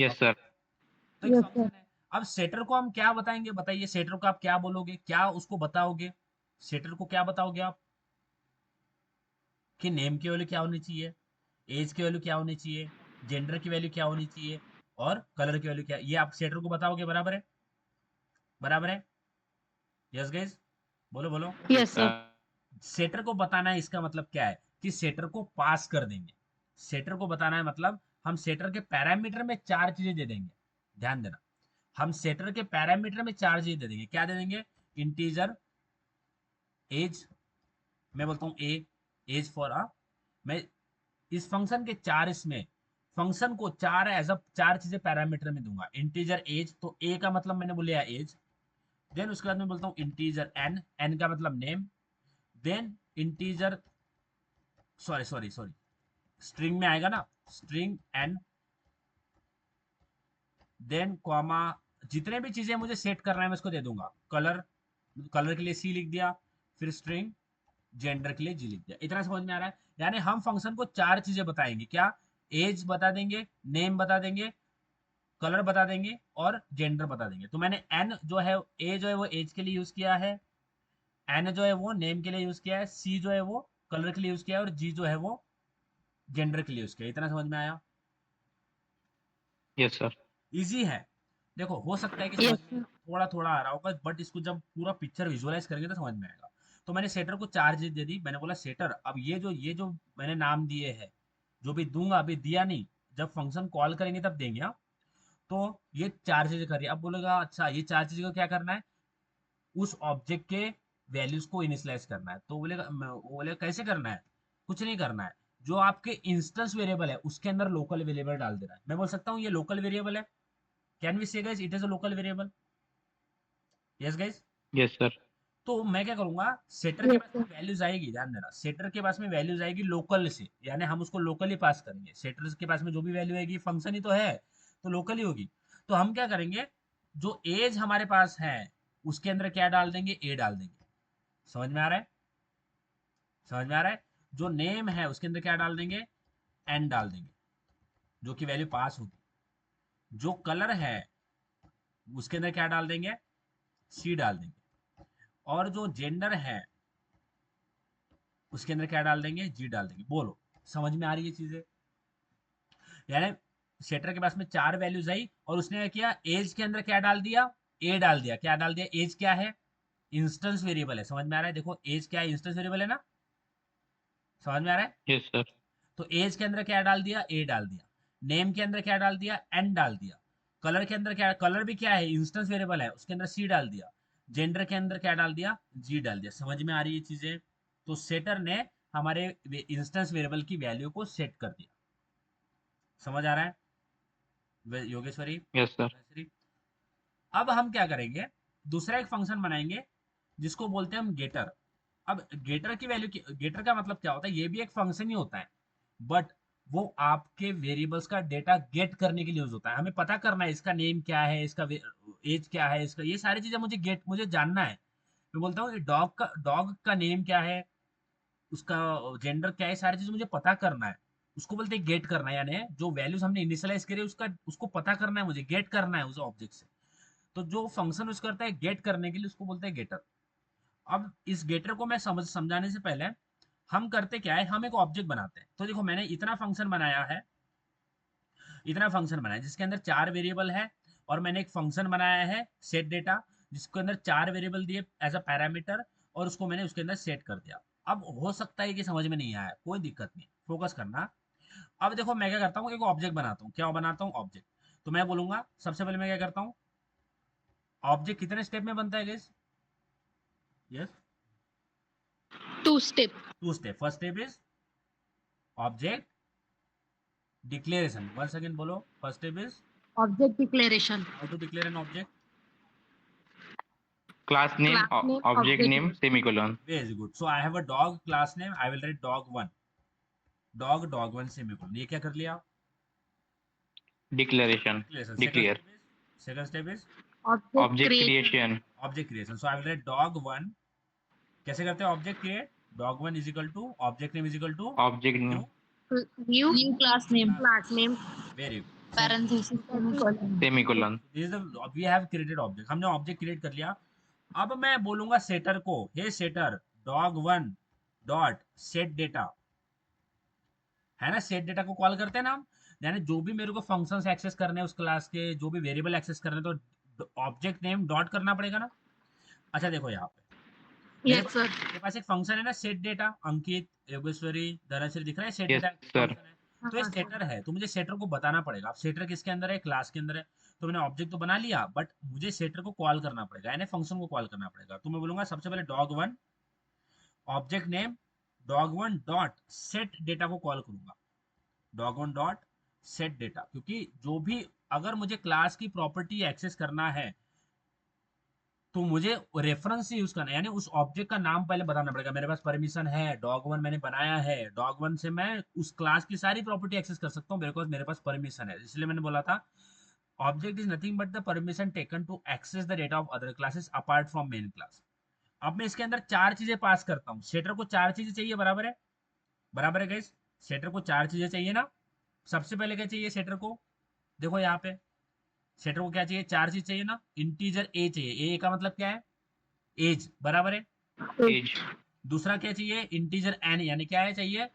Yes sir. तो एक Yes, फंक्शन sir. है। अब सेटर को हम क्या बताएंगे? बताइए, सेटर को आप क्या बोलोगे, क्या उसको बताओगे? सेटर को क्या बताओगे आप? कि नेम की वैल्यू क्या होनी चाहिए, एज की वैल्यू क्या होनी चाहिए, जेंडर की वैल्यू क्या होनी चाहिए, और कलर की वैल्यू क्या, ये आप सेटर को बताओगे, बराबर है? बराबर है? यस गाइस, बोलो बोलो। Yes, sir. सेटर को बताना है, इसका मतलब क्या है कि सेटर को पास कर देंगे। सेटर को बताना है मतलब हम सेटर के पैरामीटर में चार चीजें दे देंगे। ध्यान देना, हम सेटर के पैरामीटर में चार चीजें दे देंगे। क्या दे देंगे? इंटीजर, एज, मैं बोलता हूँ ए, एज फॉर अ, मैं इस फंक्शन के चार, इसमें फंक्शन को चार एज अ चार चीजें पैरामीटर में दूंगा। इंटीजर एज, तो ए का मतलब मैंने बोलिया एज। देन उसके बाद मैं बोलता हूँ इंटीजर एन, एन का मतलब name. Then integer, sorry sorry sorry, string में आएगा ना, स्ट्रिंग एन, देन कॉमा, जितने भी चीजें मुझे सेट करना है मैं उसको दे दूंगा। कलर, कलर के लिए सी लिख दिया, फिर स्ट्रिंग, जेंडर के लिए जी लिख दिया। इतना समझ में आ रहा है? यानी हम फंक्शन को चार चीजें बताएंगे। क्या? एज बता देंगे, नेम बता देंगे, कलर बता देंगे, और जेंडर बता देंगे। तो मैंने एन जो है, ए जो है वो एज के लिए यूज किया है, एन जो है वो नेम के लिए यूज किया है, सी जो है वो कलर के लिए यूज किया है, और जी जो है वो जेंडर के लिए यूज किया है। इतना समझ में आया? Yes sir. इजी है। देखो, हो सकता है कि समझ Yes, में sir. थोड़ा थोड़ा आ रहा होगा, बट इसको जब पूरा पिक्चर विजुअलाइज करेंगे तो समझ में आएगा। तो मैंने सेटर को चार चीज दे दी। मैंने बोला सेटर, अब ये जो मैंने नाम दिए हैं, जो भी दूंगा, अभी दिया नहीं, जब फंक्शन कॉल करेंगे तब देंगे, हाँ? तो ये चार चीजें करिए। अब बोलेगा अच्छा ये चार चीजें को क्या करना है? उस ऑब्जेक्ट के वैल्यूज को इनिशियलाइज करना है। तो बोलेगा, वो बोलेगा कैसे करना है? कुछ नहीं करना है, जो आपके इंस्टेंस वेरिएबल है उसके अंदर लोकल वेरिएबल डाल देना है। मैं बोल सकता हूँ ये लोकल वेरिएबल है। कैन वी से guys it is a local variable? Yes guys. Yes sir. तो मैं क्या करूंगा, सेटर के Yes, पास में sir. वैल्यूज आएगी, ध्यान देना, सेटर के पास में वैल्यूज आएगी लोकल से, यानी हम उसको लोकली पास करेंगे। सेटर के पास में जो भी वैल्यू आएगी, फंक्शन ही तो है, तो लोकली होगी। तो हम क्या करेंगे, जो एज हमारे पास है उसके अंदर क्या डाल देंगे? ए डाल देंगे। समझ में आ रहा है? समझ में आ रहा है? जो नेम है उसके अंदर क्या डाल देंगे? एन डाल देंगे, जो कि वैल्यू पास होगी। जो कलर है उसके अंदर क्या डाल देंगे? सी डाल देंगे। और जो जेंडर है उसके अंदर क्या डाल देंगे? जी डाल देंगे। बोलो, समझ में आ रही है चीजें? यानी सेटर के पास में चार वैल्यूज आई, और उसने क्या किया, एज के अंदर क्या डाल दिया? ए डाल दिया। क्या डाल दिया? एज क्या है? इंस्टेंस वेरिएबल है। समझ में आ रहा है? देखो, एज क्या है? इंस्टेंस वेरिएबल है ना? समझ में आ रहा है? Yes sir. तो एज के अंदर क्या डाल दिया? ए डाल दिया। नेम के अंदर क्या डाल दिया? एन डाल दिया। कलर के अंदर क्या, कलर भी क्या है? इंस्टेंस वेरिएबल है, उसके अंदर सी डाल दिया। जेंडर के अंदर क्या डाल दिया? जी डाल दिया। समझ में आ रही है चीजें? तो सेटर ने हमारे इंस्टेंस वेरिएबल की वैल्यू को सेट कर दिया। समझ आ रहा है योगेश्वरी, यस सर। धनश्री? अब हम क्या करेंगे, दूसरा एक फंक्शन बनाएंगे जिसको बोलते हैं हम गेटर। अब गेटर की वैल्यू, गेटर का मतलब क्या होता है? ये भी एक फंक्शन ही होता है, बट वो आपके वेरिएबल्स का डेटा गेट करने के लिए यूज होता है। हमें पता करना है इसका नेम क्या है, इसका एज क्या है, इसका, ये सारी चीजें मुझे जानना है। मैं बोलता हूँ डॉग का नेम क्या है, उसका जेंडर क्या है, सारी चीज मुझे पता करना है। उसको बोलते हैं गेट करना है, यानी जो वैल्यूज हमने इनिशियलाइज करी उसका, उसको पता करना है, मुझे गेट करना है उस ऑब्जेक्ट से। तो जो फंक्शन यूज करता है गेट करने के लिए, उसको बोलते हैं गेटर। अब इस गेटर को मैं समझाने से पहले, हम करते क्या है, हम एक ऑब्जेक्ट बनाते हैं। तो देखो, मैंने इतना फंक्शन बनाया है, इतना फंक्शन बनाया जिसके अंदर चार वेरिएबल है, और मैंने एक फंक्शन बनाया है सेट डेटा, जिसके अंदर चार वेरिएबल दिए एज अ पैरामीटर, और उसको मैंने उसके अंदर सेट कर दिया। अब हो सकता है कि समझ में नहीं आया, कोई दिक्कत नहीं, फोकस करना। अब देखो, मैं क्या करता हूँ, एक ऑब्जेक्ट बनाता हूँ। क्या बनाता हूँ? ऑब्जेक्ट। तो मैं बोलूंगा सबसे पहले मैं क्या करता हूँ, ऑब्जेक्ट कितने स्टेप में बनता है guys? Yes, 2 step. Two step. First step is object declaration. Once again बोलो, first step is Object declaration. How to declare an object. Class name, Class name, object object name, name. Semicolon. Very good. So I have a dog class name, I will write dog one, dog dog one semicolon. ये क्या कर लिया? Declaration. Declare. Second step is Object creation. object creation. So I will write dog1. कैसे करते हैं object create? Dog1 is equal to object name is equal to Object new New class name. very good. Parenthesis. Semicolon. semicolon. This is the we have created object. हमने object create कर लिया. अब मैं बोलूंगा setter को, hey setter dog1 dot set data, है ना, set data को कॉल करते हैं ना हम, यानी जो भी मेरे को फंक्शंस एक्सेस करने हैं उस क्लास के, जो भी वेरिएबल एक्सेस करने हैं, तो ऑब्जेक्ट नेम डॉट करना पड़ेगा ना. अच्छा देखो यहाँ पे Yes, sir. मेरे पास एक फंक्शन है ना सेट डेटा, अंकित, योगेश्वरी, धनश्री, दिख रहा है set Yes, data sir. Function है. तो ये सेटर है, तो मुझे सेटर को बताना पड़ेगा. अब सेटर किसके अंदर है? क्लास के अंदर है. तो मैंने ऑब्जेक्ट तो बना लिया, बट मुझे सेटर को कॉल करना पड़ेगा, यानी फंक्शन को कॉल करना पड़ेगा. तो मैं बोलूंगा सबसे पहले dog1 object name dog1 dot set data को कॉल करूंगा. dog1 डॉट सेट डेटा, क्योंकि जो भी अगर मुझे क्लास की प्रॉपर्टी एक्सेस करना है तो मुझे रेफरेंस से यूज करना है, यानी उस ऑब्जेक्ट का नाम पहले बताना पड़ेगा. मेरे पास परमिशन है, dog1 मैंने बनाया है, dog1 से मैं उस क्लास की सारी प्रॉपर्टी एक्सेस कर सकता हूँ, मेरे पास परमिशन है. इसलिए मैंने बोला था object is nothing but the permission taken to access the data of other classes apart from main class. अब मैं इसके अंदर चार चीजें पास करता हूँ. सेटर को चार चीजें चाहिए, बराबर है, बराबर है गाइस. सेटर को चार चीजें चाहिए ना. सबसे पहले क्या चाहिए सेटर को? देखो यहाँ पे सेटर को क्या चाहिए? चार चीज चाहिए ना. इंटीजर ए चाहिए, ए का मतलब क्या है? एज, बराबर है. Age. दूसरा क्या चाहिए? इंटीजर एन, यानी क्या है चाहिए?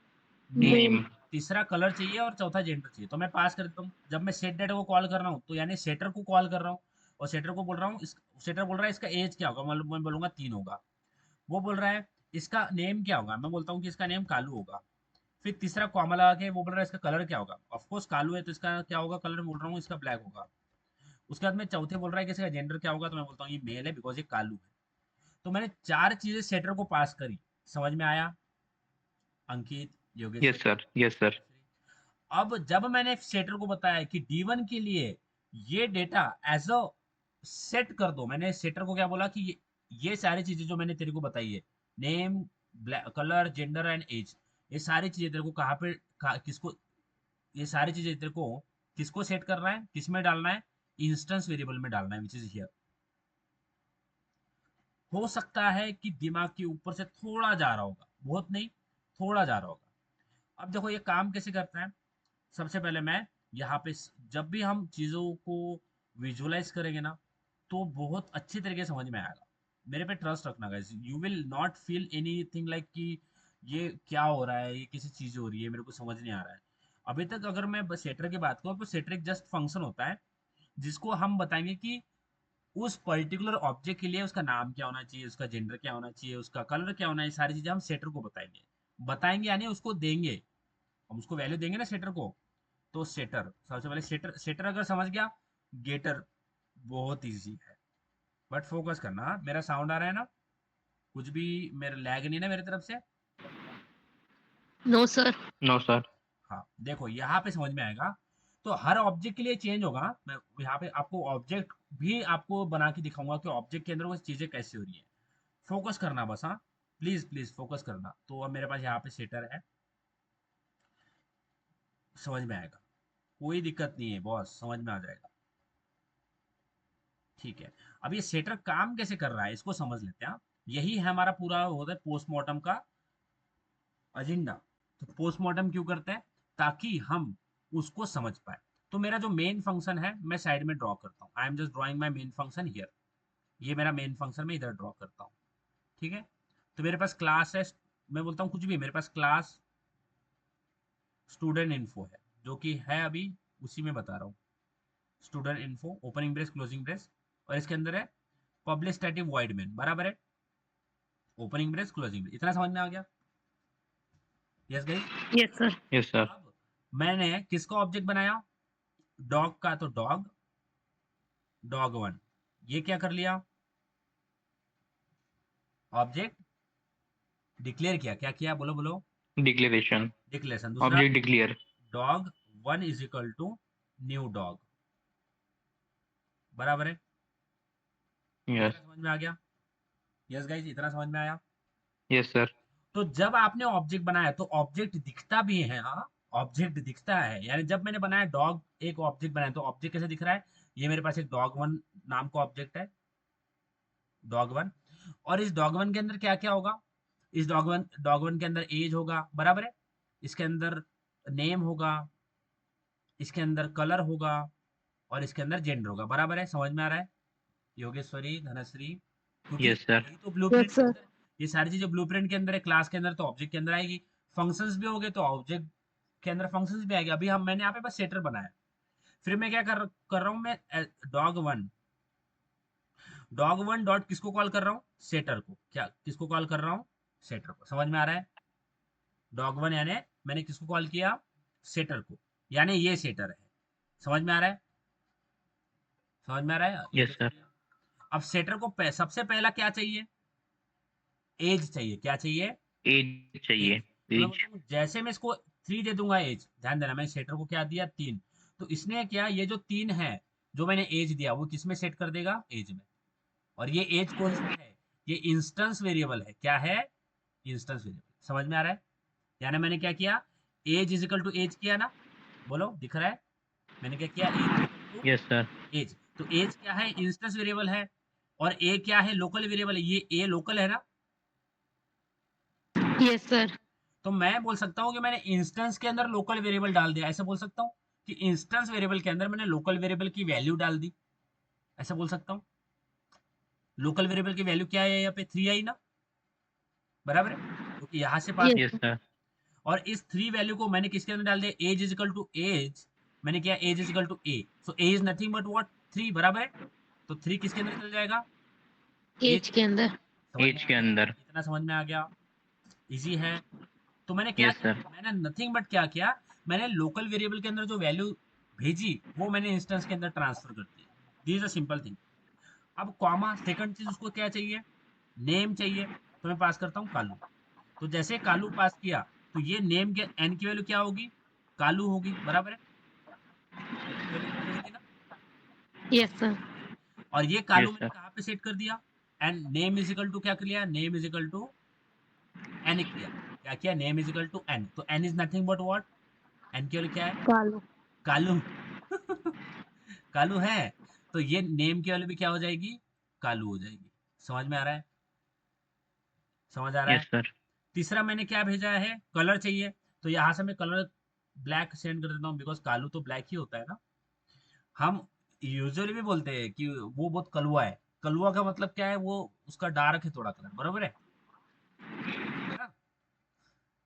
Name. तीसरा कलर चाहिए और चौथा जेंडर चाहिए. तो मैं पास कर देता हूँ. जब मैं सेट डेटा को कॉल कर रहा हूँ तो यानी सेटर को कॉल कर रहा हूँ और सेटर को बोल रहा हूँ, सेटर बोल रहा है इसका एज क्या होगा, मतलब मैं बोलूंगा 3 होगा. वो बोल रहा है इसका नेम क्या होगा, मैं बोलता हूँ कि इसका नेम कालू होगा. फिर तीसरा कॉमा लगा के वो बोल रहा है इसका कलर क्या होगा, ऑफकोर्स कालू है तो इसका क्या होगा कलर, बोल रहा हूँ इसका ब्लैक होगा. उसके बाद में चौथे बोल रहा है कि इसका जेंडर क्या होगा, तो मैं बोलता हूँ ये मेल है बिकॉज ये कालू है. तो मैंने चार चीजें सेटर को पास करी. समझ में आया अंकित, Yogesh? Yes, sir. Yes, sir. अब जब मैंने सेटर को बताया कि D1 के लिए ये डेटा एज अ सेट कर दो, मैंने सेटर को क्या बोला कि ये सारी चीजें जो मैंने तेरे को बताई है, name, colour, gender and age, ये सारी चीजें तेरे को किसको, ये सारी चीजें तेरे को किसको सेट करना है, किस में डालना है? इंस्टेंस वेरिएबल में डालना है, विच इज हियर. हो सकता है कि दिमाग के ऊपर से थोड़ा जा रहा होगा, बहुत नहीं, थोड़ा जा रहा होगा. अब देखो ये काम कैसे करता है. सबसे पहले मैं यहाँ पे जब भी हम चीज़ों को विजुअलाइज करेंगे ना तो बहुत अच्छी तरीके से समझ में आएगा. मेरे पे ट्रस्ट रखना guys, you will not feel anything like कि ये क्या हो रहा है, ये किसी चीज़ हो रही है, मेरे को समझ नहीं आ रहा है. अभी तक अगर मैं सेटर की बात करूँ तो सेटर एक जस्ट फंक्शन होता है जिसको हम बताएंगे कि उस पर्टिकुलर ऑब्जेक्ट के लिए उसका नाम क्या होना चाहिए, उसका जेंडर क्या होना चाहिए, उसका कलर क्या होना है, सारी चीज़ें हम सेटर को बताएंगे. बताएंगे यानी उसको देंगे, हम उसको वैल्यू देंगे ना सेटर को. तो सेटर सबसे पहले सेटर, सेटर अगर समझ गया, गेटर बहुत इजी है. बट फोकस करना, हाँ? मेरा साउंड आ रहा है ना, कुछ भी मेरा लैग नहीं ना मेरी तरफ से? No, sir. No, sir. हाँ देखो यहाँ पे समझ में आएगा. तो हर ऑब्जेक्ट के लिए चेंज होगा. मैं यहाँ पे आपको ऑब्जेक्ट भी आपको बना के दिखाऊंगा कि ऑब्जेक्ट के अंदर वो चीजें कैसे हो रही है. फोकस करना बस, हाँ प्लीज प्लीज फोकस करना. तो अब मेरे पास यहाँ पे सेटर है, समझ में आएगा, कोई दिक्कत नहीं है बॉस, समझ में आ जाएगा. ठीक है. अब ये सेटर काम कैसे कर रहा है इसको समझ लेते हैं. यही है हमारा पूरा होता है पोस्टमार्टम का एजेंडा. तो पोस्टमार्टम क्यों करते हैं? ताकि हम उसको समझ पाए. तो मेरा जो मेन फंक्शन है मैं साइड में ड्रॉ करता हूँ. I am just drawing my main function here. ये मेरा मेन फंक्शन मैं इधर ड्रॉ करता हूँ. ठीक है. तो मेरे पास क्लास है, मैं बोलता हूँ कुछ भी, मेरे पास क्लास स्टूडेंट इन्फो है जो कि है अभी उसी में बता रहा हूँ. Student info opening brace closing brace, और इसके अंदर है पब्लिक स्टैटिक वाइड मेन, बराबर है, ओपनिंग ब्रेस क्लोजिंग ब्रेस. इतना समझ में आ गया? Yes guys. Yes, sir. Yes, sir. अब मैंने किसका ऑब्जेक्ट बनाया? डॉग का. तो डॉग, dog1, ये क्या कर लिया? ऑब्जेक्ट डिक्लेयर किया. क्या किया? बोलो बोलो. Declaration. डिक्लेरेशन. दूसरा Object declare. dog1 is equal to new dog, बराबर है. Yes. इतना समझ में आ गया? यस गाइस, इतना समझ में आया? Yes, sir. तो जब आपने ऑब्जेक्ट बनाया तो ऑब्जेक्ट दिखता भी है, हाँ ऑब्जेक्ट दिखता है, यानी जब मैंने बनाया डॉग, एक ऑब्जेक्ट बनाया, तो ऑब्जेक्ट कैसे दिख रहा है, ये मेरे पास एक डॉग वन नाम का ऑब्जेक्ट है, डॉग वन। और इस डॉग वन के अंदर क्या क्या होगा, इस डॉग वन के अंदर एज होगा, बराबर है, इसके अंदर नेम होगा, इसके अंदर कलर होगा, और इसके अंदर जेंडर होगा, बराबर है, समझ में आ रहा है योगेश्वरी, धनश्री? क्योंकि Yes, sir. यही तो ब्लूप्रिंट Yes, के sir. अंदर, ये सारी चीजें ब्लूप्रिंट के अंदर है, क्लास के अंदर तो ऑब्जेक्ट के अंदर आएगी, फंक्शंस भी होंगे तो ऑब्जेक्ट के अंदर फंक्शंस भी आएगी। अभी हम मैंने यहाँ पे बस सेटर बनाया, फिर मैं क्या कर रहा हूँ, मैं डॉग वन डॉट किसको कॉल कर रहा हूँ, सेटर को, क्या किसको कॉल कर रहा हूँ, सेटर को, समझ में आ रहा है? डॉग वन यानी मैंने किसको कॉल किया, सेटर को, यानी ये सेटर है, समझ में आ रहा है? समझ में आ रहा है Yes, sir. अब सेटर को सबसे पहला क्या चाहिए, एज चाहिए, क्या चाहिए, Age चाहिए. तो मैं Age. बोलता हूँ, जैसे मैं इसको 3 दे दूंगा एज, ध्यान देना, मैं सेटर को क्या दिया, 3, तो इसने क्या, ये जो 3 है जो मैंने एज दिया वो किस में सेट कर देगा, एज में। और ये एज कौन सा है, ये इंस्टेंस वेरिएबल है, क्या है, इंस्टेंस वेरिएबल, समझ में आ रहा है? यानी मैंने क्या किया, age is equal to age किया ना, बोलो दिख रहा है, मैंने क्या किया, एज Yes, sir. एज, तो एज क्या है, इंस्टेंस वेरिएबल है, और ए क्या है, लोकल वेरिएबल है, ये ए लोकल है ना, Yes, sir. तो मैं बोल सकता हूँ कि मैंने इंस्टेंस के अंदर लोकल वेरिएबल डाल दिया, ऐसा बोल सकता हूँ कि इंस्टेंस वेरिएबल के अंदर मैंने लोकल वेरिएबल की वैल्यू डाल दी, ऐसा बोल सकता हूँ। लोकल वेरिएबल की वैल्यू क्या है, यहाँ पे 3 आई ना, बराबर है, क्योंकि यहाँ से पास, Yes. Yes, sir. और इस 3 वैल्यू को मैंने किसके अंदर डाल दिया, एज इजिकल टू एज, मैंने किया age is equal to a, so a is nothing but what, 3, बराबर है, तो 3 किसके अंदर चल जाएगा, Age के अंदर. समझ में Age आ के गया, अंदर. इतना समझ में आ गया, इजी है। तो मैंने क्या Yes, किया, sir. मैंने नथिंग बट क्या किया, मैंने लोकल वेरिएबल के अंदर जो वैल्यू भेजी वो मैंने इंस्टेंस के अंदर ट्रांसफर कर दिया, this is a simple thing. अब कॉमा, सेकंड चीज उसको क्या चाहिए, नेम चाहिए, तो मैं पास करता हूँ कालू, तो जैसे कालू पास किया, तो ये नेम के एन की वैल्यू क्या होगी, कालू होगी, बराबर है, एन की वैल्यू कालू होगी ना, Yes, sir. और ये कालू Yes, मैंने sir. कहाँ पे सेट कर दिया, and name is equal to क्या कर लिया, name is equal to N किया, क्या किया, name is equal to N, तो N is nothing but what, N की वैल्यू क्या है, कालू. कालू कालू है, तो ये नेम की वैल्यू भी क्या हो जाएगी, कालू हो जाएगी, समझ में आ रहा है, समझ आ रहा है? Yes, sir. तीसरा मैंने क्या भेजा है, कलर चाहिए, तो यहाँ से मैं कलर ब्लैक सेंड कर देता हूँ, बिकॉज कालू तो ब्लैक ही होता है ना, हम यूजुअली भी बोलते हैं कि वो बहुत कलुआ है, कलुआ का मतलब क्या है, वो उसका डार्क है थोड़ा कलर, बराबर है ना,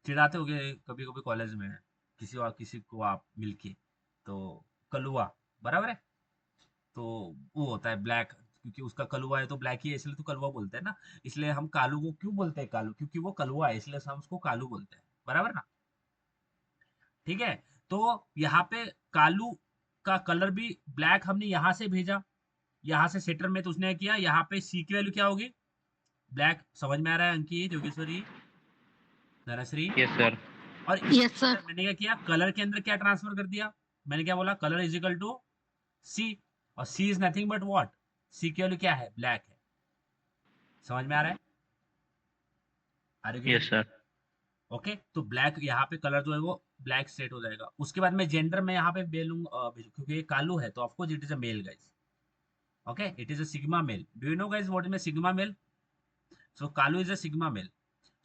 चिढ़ाते होगे कभी कभी कॉलेज में किसी को आप मिलके, तो कलुआ, बराबर है, तो वो होता है ब्लैक, क्योंकि उसका कलुआ है तो ब्लैक ही है, इसलिए तो कलुआ बोलते हैं ना, इसलिए हम कालू को क्यों बोलते हैं कालू, क्योंकि वो कलुआ है, इसलिए हम उसको कालू बोलते हैं, बराबर ना, ठीक है? तो यहाँ पे कालू का कलर भी ब्लैक हमने यहाँ से भेजा, यहाँ से सेटर में, तो उसने किया, यहाँ पे सी की वैल्यू क्या होगी, ब्लैक, समझ में आ रहा है अंकित, योगेश्वरी, धनश्री? Yes, sir. और Yes, इसके sir. अंदर मैंने क्या किया, कलर के अंदर क्या ट्रांसफर कर दिया, मैंने क्या बोला, कलर इज इक्वल टू सी, और सी इज नथिंग बट व्हाट, सी की वैल्यू क्या है, ब्लैक है, समझ में आ रहा है, are you Yes, sir. Okay? तो ब्लैक यहाँ पे कलर जो है वो ब्लैक सेट हो जाएगा, उसके बाद मैं जेंडर में यहाँ पे भेजूँ, क्योंकि ये कालू है तो of course it is a male guys, okay, it is a sigma male, do you know guys what is sigma male, so Kalu is a sigma male,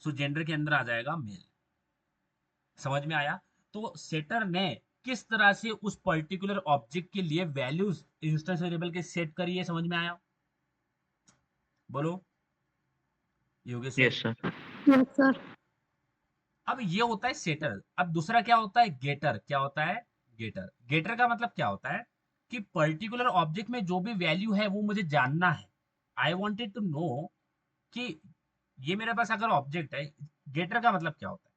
so gender के अंदर आ जाएगा मेल, समझ में आया? तो सेटर ने किस तरह से उस पर्टिकुलर ऑब्जेक्ट के लिए वैल्यूज इंस्टेंस वेरिएबल के सेट करी है, समझ में आया, बोलो Yogeshwari? Yes, sir. Yes, sir. अब ये होता है सेटर, अब दूसरा क्या होता है, गेटर, क्या होता है, गेटर, गेटर का मतलब क्या होता है कि पर्टिकुलर ऑब्जेक्ट में जो भी वैल्यू है वो मुझे जानना है, आई वांटेड टू नो कि ये मेरे पास अगर ऑब्जेक्ट है, गेटर का मतलब क्या होता है,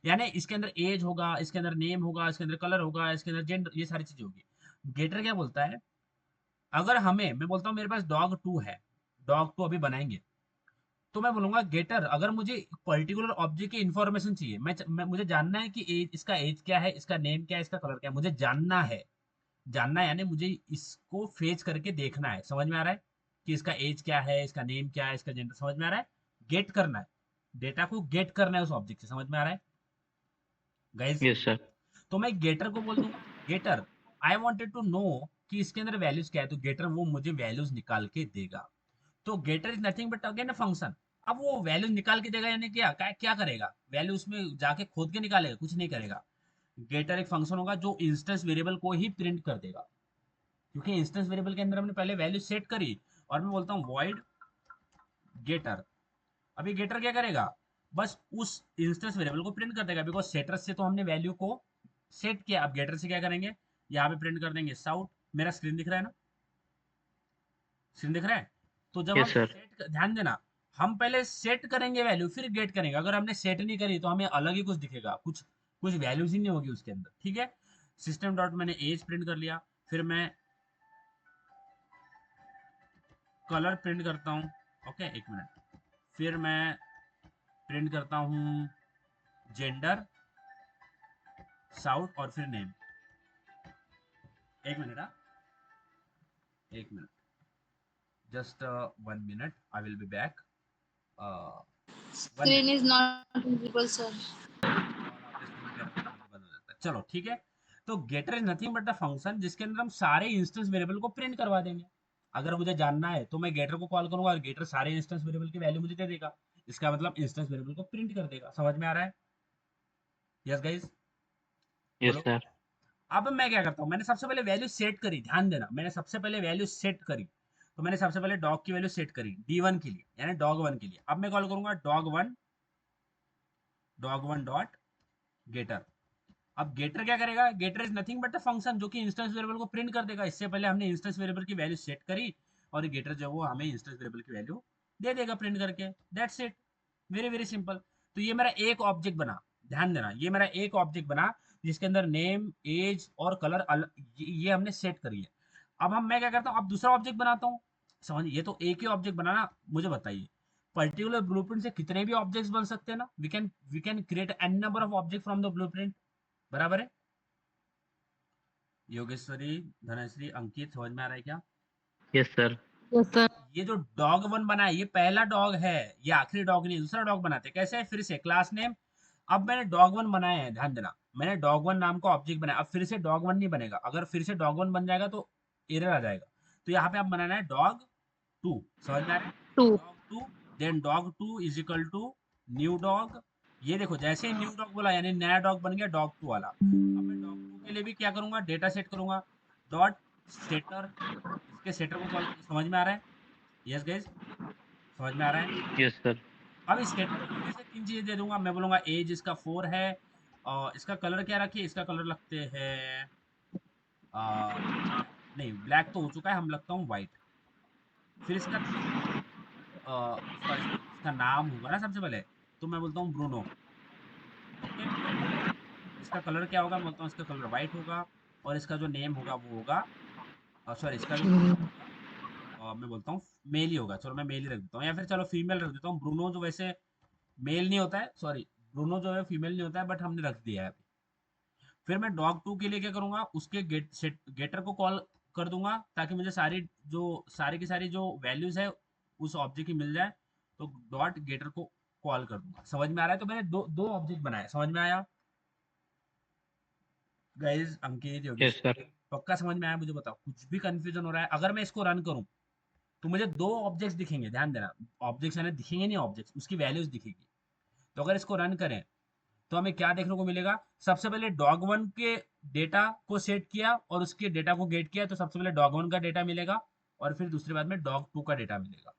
यानी इसके अंदर एज होगा, इसके अंदर नेम होगा, इसके अंदर कलर होगा, इसके अंदर जेंडर, ये सारी चीजें होगी। गेटर क्या बोलता है, अगर हमें, मैं बोलता हूँ मेरे पास डॉग टू है, डॉग टू अभी बनाएंगे, तो मैं बोलूंगा गेटर, अगर मुझे पर्टिकुलर ऑब्जेक्ट की इंफॉर्मेशन चाहिए, मुझे जानना है कि एज, इसका एज क्या है, इसका नेम क्या है, इसका कलर क्या है, मुझे जानना है, जानना है यानी मुझे इसको फेच करके देखना है, समझ में आ रहा है कि इसका एज क्या है, इसका नेम क्या है, इसका जेंडर, समझ में आ रहा है, गेट करना है, डेटा को गेट करना है उस ऑब्जेक्ट से, समझ में आ रहा है गाइज? Yes, sir. तो मैं गेटर को बोल दूंगा getter I wanted to know कि इसके अंदर वैल्यूज क्या है, तो गेटर वो मुझे वैल्यूज निकाल के देगा। तो getter is nothing but again a function. अब वो वैल्यूज निकाल के देगा यानी क्या करेगा, वैल्यू उसमें जाके खोद के निकालेगा, कुछ नहीं करेगा। गेटर एक फंक्शन होगा जो इंस्टेंस वेरिएबल को ही प्रिंट कर देगा, क्योंकि इंस्टेंस वेरिएबल के अंदर हमने पहले वैल्यू सेट करी। और मैं बोलता हूँ वॉइड गेटर। अभी गेटर क्या करेगा, बस उस इंस्टेंस वेरिएबल को प्रिंट कर देगा, बिकॉज सेटर से तो हमने वैल्यू को सेट किया। अब गेटर से क्या करेंगे, यहाँ पे प्रिंट कर देंगे साउट। मेरा स्क्रीन दिख रहा है ना, स्क्रीन दिख रहा है। तो जब हम यस सर। सेट, ध्यान देना, हम पहले सेट करेंगे वैल्यू फिर गेट करेंगे। अगर हमने सेट नहीं करी तो हमें अलग ही कुछ दिखेगा, कुछ कुछ वैल्यूज ही नहीं होगी उसके अंदर, ठीक है। सिस्टम डॉट मैंने एज प्रिंट कर लिया, फिर मैं कलर प्रिंट करता हूँ। ओके एक मिनट, फिर मैं प्रिंट करता हूँ जेंडर साउथ और फिर नेम। एक मिनट, हाँ एक minute, just 1 minute, I will be back. 1 minute। Screen is not visible, sir. और आपके स्क्रीन पे रखना मुझे बंद हो जाता है। चलो ठीक है। तो getter is nothing but the function जिसके अंदर हम सारे इंस्टेंस वेरिएबल को प्रिंट करवा देंगे। अगर मुझे जानना है तो मैं गेटर को कॉल करूंगा और गेटर सारे इंस्टेंस वेरिएबल की वैल्यू मुझे दे देगा। इसका मतलब इंस्टेंस वेरिएबल को प्रिंट कर देगा। समझ में आ रहा है? यस गाइस, यस बोलो। सर। अब मैं क्या करता हूँ, मैंने सबसे पहले वैल्यू सेट करी, ध्यान देना, मैंने सबसे पहले वैल्यू सेट करी। तो मैंने सबसे पहले डॉग की वैल्यू सेट करी D1 के लिए, यानी डॉग 1 के लिए। अब मैं कॉल करूंगा डॉग वन डॉट गेटर। अब गेटर क्या करेगा, getter is nothing but the function जो कि इंस्टेंस वेरिएबल को प्रिंट कर देगा। इससे पहले हमने इंस्टेंस वेरिएबल की वैल्यू सेट करी और गेटर जो वो हमें इंस्टेंस वेरिएबल की वैल्यू दे देगा प्रिंट करके। That's it, very very simple. तो ये मेरा एक ऑब्जेक्ट बना, ध्यान देना, ये मेरा एक ऑब्जेक्ट बना जिसके अंदर नेम एज और कलर ये हमने सेट करी है। अब मैं क्या करता हूँ, अब दूसरा ऑब्जेक्ट बनाता हूँ। समझ, ये तो एक ही ऑब्जेक्ट बनाना। मुझे बताइए, पर्टिकुलर ब्लूप्रिंट से कितने भी ऑब्जेक्ट्स बन सकते हैं ना, we can create N number of object from the blueprint. बराबर है? योगेश्वरी, धनश्री, अंकित, समझ में आ रहा है क्या? Yes sir. Yes, sir. ये जो डॉग 1 बना है ये पहला डॉग है, ये आखिरी डॉग नहीं, दूसरा डॉग बनाते हैं। कैसे है, फिर से क्लास नेम। अब मैंने डॉग 1 बनाया है, ध्यान देना, मैंने डॉग 1 नाम का ऑब्जेक्ट बनाया। अब फिर से डॉग 1 नहीं बनेगा, अगर फिर से डॉग 1 बन जाएगा तो एरर आ जाएगा। तो यहाँ पे आप बनाना है डॉग 2। समझ में आ रहा है? 2. Dog 2, then dog 2 is equal to new dog. ये देखो, जैसे ही न्यू डॉग बोला यानी नया डॉग बन गया डॉग 2 वाला। अब मैं डॉग 2 के लिए भी क्या करूंगा, डेटा सेट करूंगा, डॉट सेटर। इसके सेटर को कॉल, समझ में आ रहा है? यस गाइस, समझ में आ रहा है? Yes sir. अब इस सेटर को मैं जैसे 3 चीजें दे दूंगा। मैं बोलूंगा एज इसका 4 है, और इसका कलर क्या रखिए, इसका कलर लगते हैं नहीं ब्लैक तो हो चुका है, हम लगता हूँ व्हाइट। फिर इसका सॉरी इसका नाम होगा ना सबसे पहले, तो मैं बोलता हूँ ब्रूनो। ओके, इसका कलर क्या होगा, मैं बोलता हूँ इसका कलर व्हाइट होगा। और इसका जो नेम होगा वो होगा, सॉरी इसका जो नेम होगा मैं बोलता हूँ मेल ही होगा। चलो मैं मेल ही रख देता हूँ, या फिर चलो फीमेल रख देता हूँ। ब्रूनो जो वैसे मेल नहीं होता है, सॉरी ब्रूनो जो है फीमेल नहीं होता है, बट हमने रख दिया है अभी। फिर मैं डॉग 2 के लिए क्या करूंगा, उसके गेटर को कॉल कर दूंगा ताकि मुझे सारी की सारी जो वैल्यूज है उस ऑब्जेक्ट की मिल जाए। तो डॉट गेटर को कॉल कर दूंगा। समझ में आ रहा है? तो मैंने दो दो ऑब्जेक्ट बनाए। समझ में आया गाइस? अंकित, यस योगेश, सर। पक्का समझ में आया? मुझे बताओ कुछ भी कंफ्यूजन हो रहा है? अगर मैं इसको रन करूं तो मुझे दो ऑब्जेक्ट्स दिखेंगे, ध्यान देना, ऑब्जेक्ट्स यानी दिखेंगे नहीं ऑब्जेक्ट्स, उसकी वैल्यूज दिखेगी। तो अगर इसको रन करें तो हमें क्या देखने को मिलेगा, सबसे पहले डॉग 1 के डेटा को सेट किया और उसके डेटा को गेट किया, तो सबसे पहले डॉग 1 का डेटा मिलेगा और फिर दूसरी बात में डॉग 2 का डेटा मिलेगा।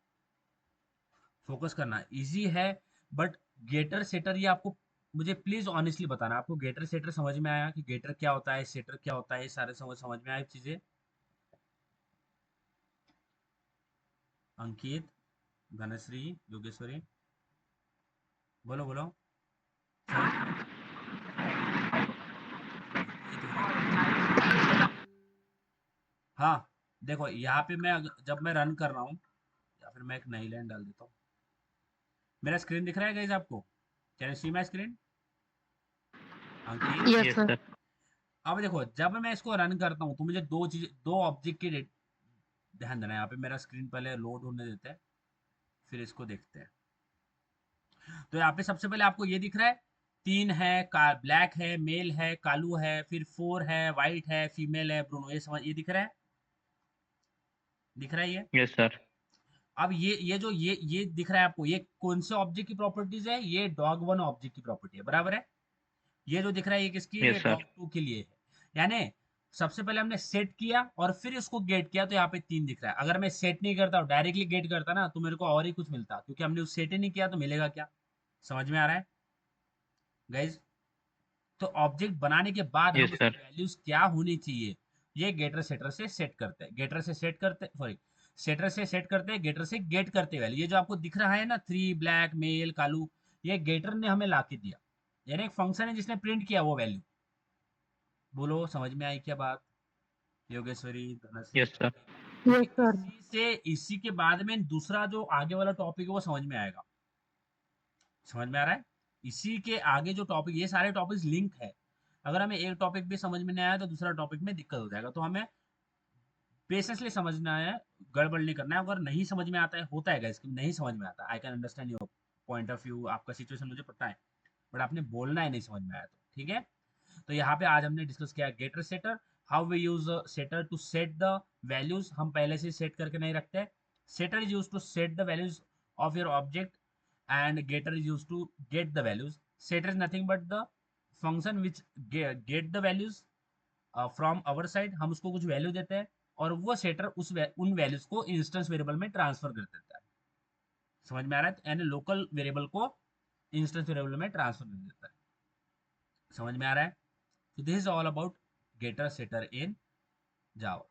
फोकस करना, इजी है, बट गेटर सेटर ये आपको, मुझे प्लीज ऑनेस्टली बताना, आपको गेटर सेटर समझ में आया कि गेटर क्या होता है, सेटर क्या होता है, ये सारे समझ में आए चीजें? अंकित, धनश्री, योगेश्वरी, बोलो बोलो, समझ में आया? अंकित, हाँ। देखो यहाँ पे जब मैं रन कर रहा हूँ, या फिर मैं एक नई लाइन डाल देता हूँ। मेरा स्क्रीन दिख रहा है गाइस आपको? Can you see my screen? Ankit, Yes, yes sir. Sir. अब देखो जब मैं इसको रन करता हूँ तो मुझे दो ऑब्जेक्ट के ध्यान देना। यहाँ पे मेरा स्क्रीन पहले लोड होने देते हैं, फिर इसको देखते हैं। तो यहाँ पे सबसे पहले आपको ये दिख रहा है, 3 है, ब्लैक है, मेल है, कालू है, फिर 4 है, वाइट है, फीमेल है, ब्रूनो। ये समझ, ये दिख रहा है? दिख रहा है ये? Yes sir. अब ये जो ये दिख रहा है आपको, ये कौन से ऑब्जेक्ट की प्रॉपर्टीज है? ये डॉग 1 ऑब्जेक्ट की प्रॉपर्टी है, बराबर है? ये जो दिख रहा है ये किसकी है? ये यस डॉग सर। 2 के लिए है। यानी सबसे पहले हमने सेट किया और फिर उसको गेट किया, तो यहाँ पे 3 दिख रहा है। अगर मैं सेट नहीं करता और डायरेक्टली गेट करता ना, तो मेरे को और ही कुछ मिलता, क्योंकि हमने उस सेट ही नहीं किया, तो मिलेगा क्या? समझ में आ रहा है गाइज? तो ऑब्जेक्ट बनाने के बाद हम यस उसकी सर। वैल्यूज क्या होनी चाहिए, ये गेटर सेटर से सेट करते हैं। गेटर से सेट करते, सॉरी, सेटर से सेट करते हैं, गेटर से गेट करते हैं वैल्यू। ये जो आपको दिख रहा है ना, 3 ब्लैक, मेल, कालू, ये गेटर ने हमें ला के दिया, यानी एक फंक्शन है जिसने प्रिंट किया वो वैल्यू। बोलो समझ में आई क्या बात? Yogeshwari, Dhanashree. Yes sir. Yes, sir. इसी से, इसी के बाद में दूसरा जो आगे वाला टॉपिक है वो समझ में आएगा। समझ में आ रहा है? इसी के आगे जो टॉपिक, ये सारे टॉपिक्स लिंक है। अगर हमें एक टॉपिक भी समझ में नहीं आया तो दूसरा टॉपिक में दिक्कत हो जाएगा, तो हमें पेशेंसली समझना है, गड़बड़ नहीं करना है। अगर नहीं समझ में आता है, होता है गाइस, नहीं समझ में आता, I can understand your point of view, आपका सिचुएशन मुझे पता है, बट आपने बोलना है नहीं समझ में आया तो, ठीक है? तो यहाँ पे आज हमने डिस्कस किया getter setter, how we use setter to set the values. हम पहले से सेट करके नहीं रखते। Setter is use to set the values of your object and getter is used to get the values. Setter is nothing but the function which get the values from our side. हम उसको कुछ value देते हैं और वो shutter उन values को instance variable में ट्रांसफर कर देता है। समझ में आ रहा है? यानी लोकल वेरिएबल को इंस्टेंस वेरिएबल में ट्रांसफर कर देता है। समझ में आ रहा है? So this is all about getter setter in Java.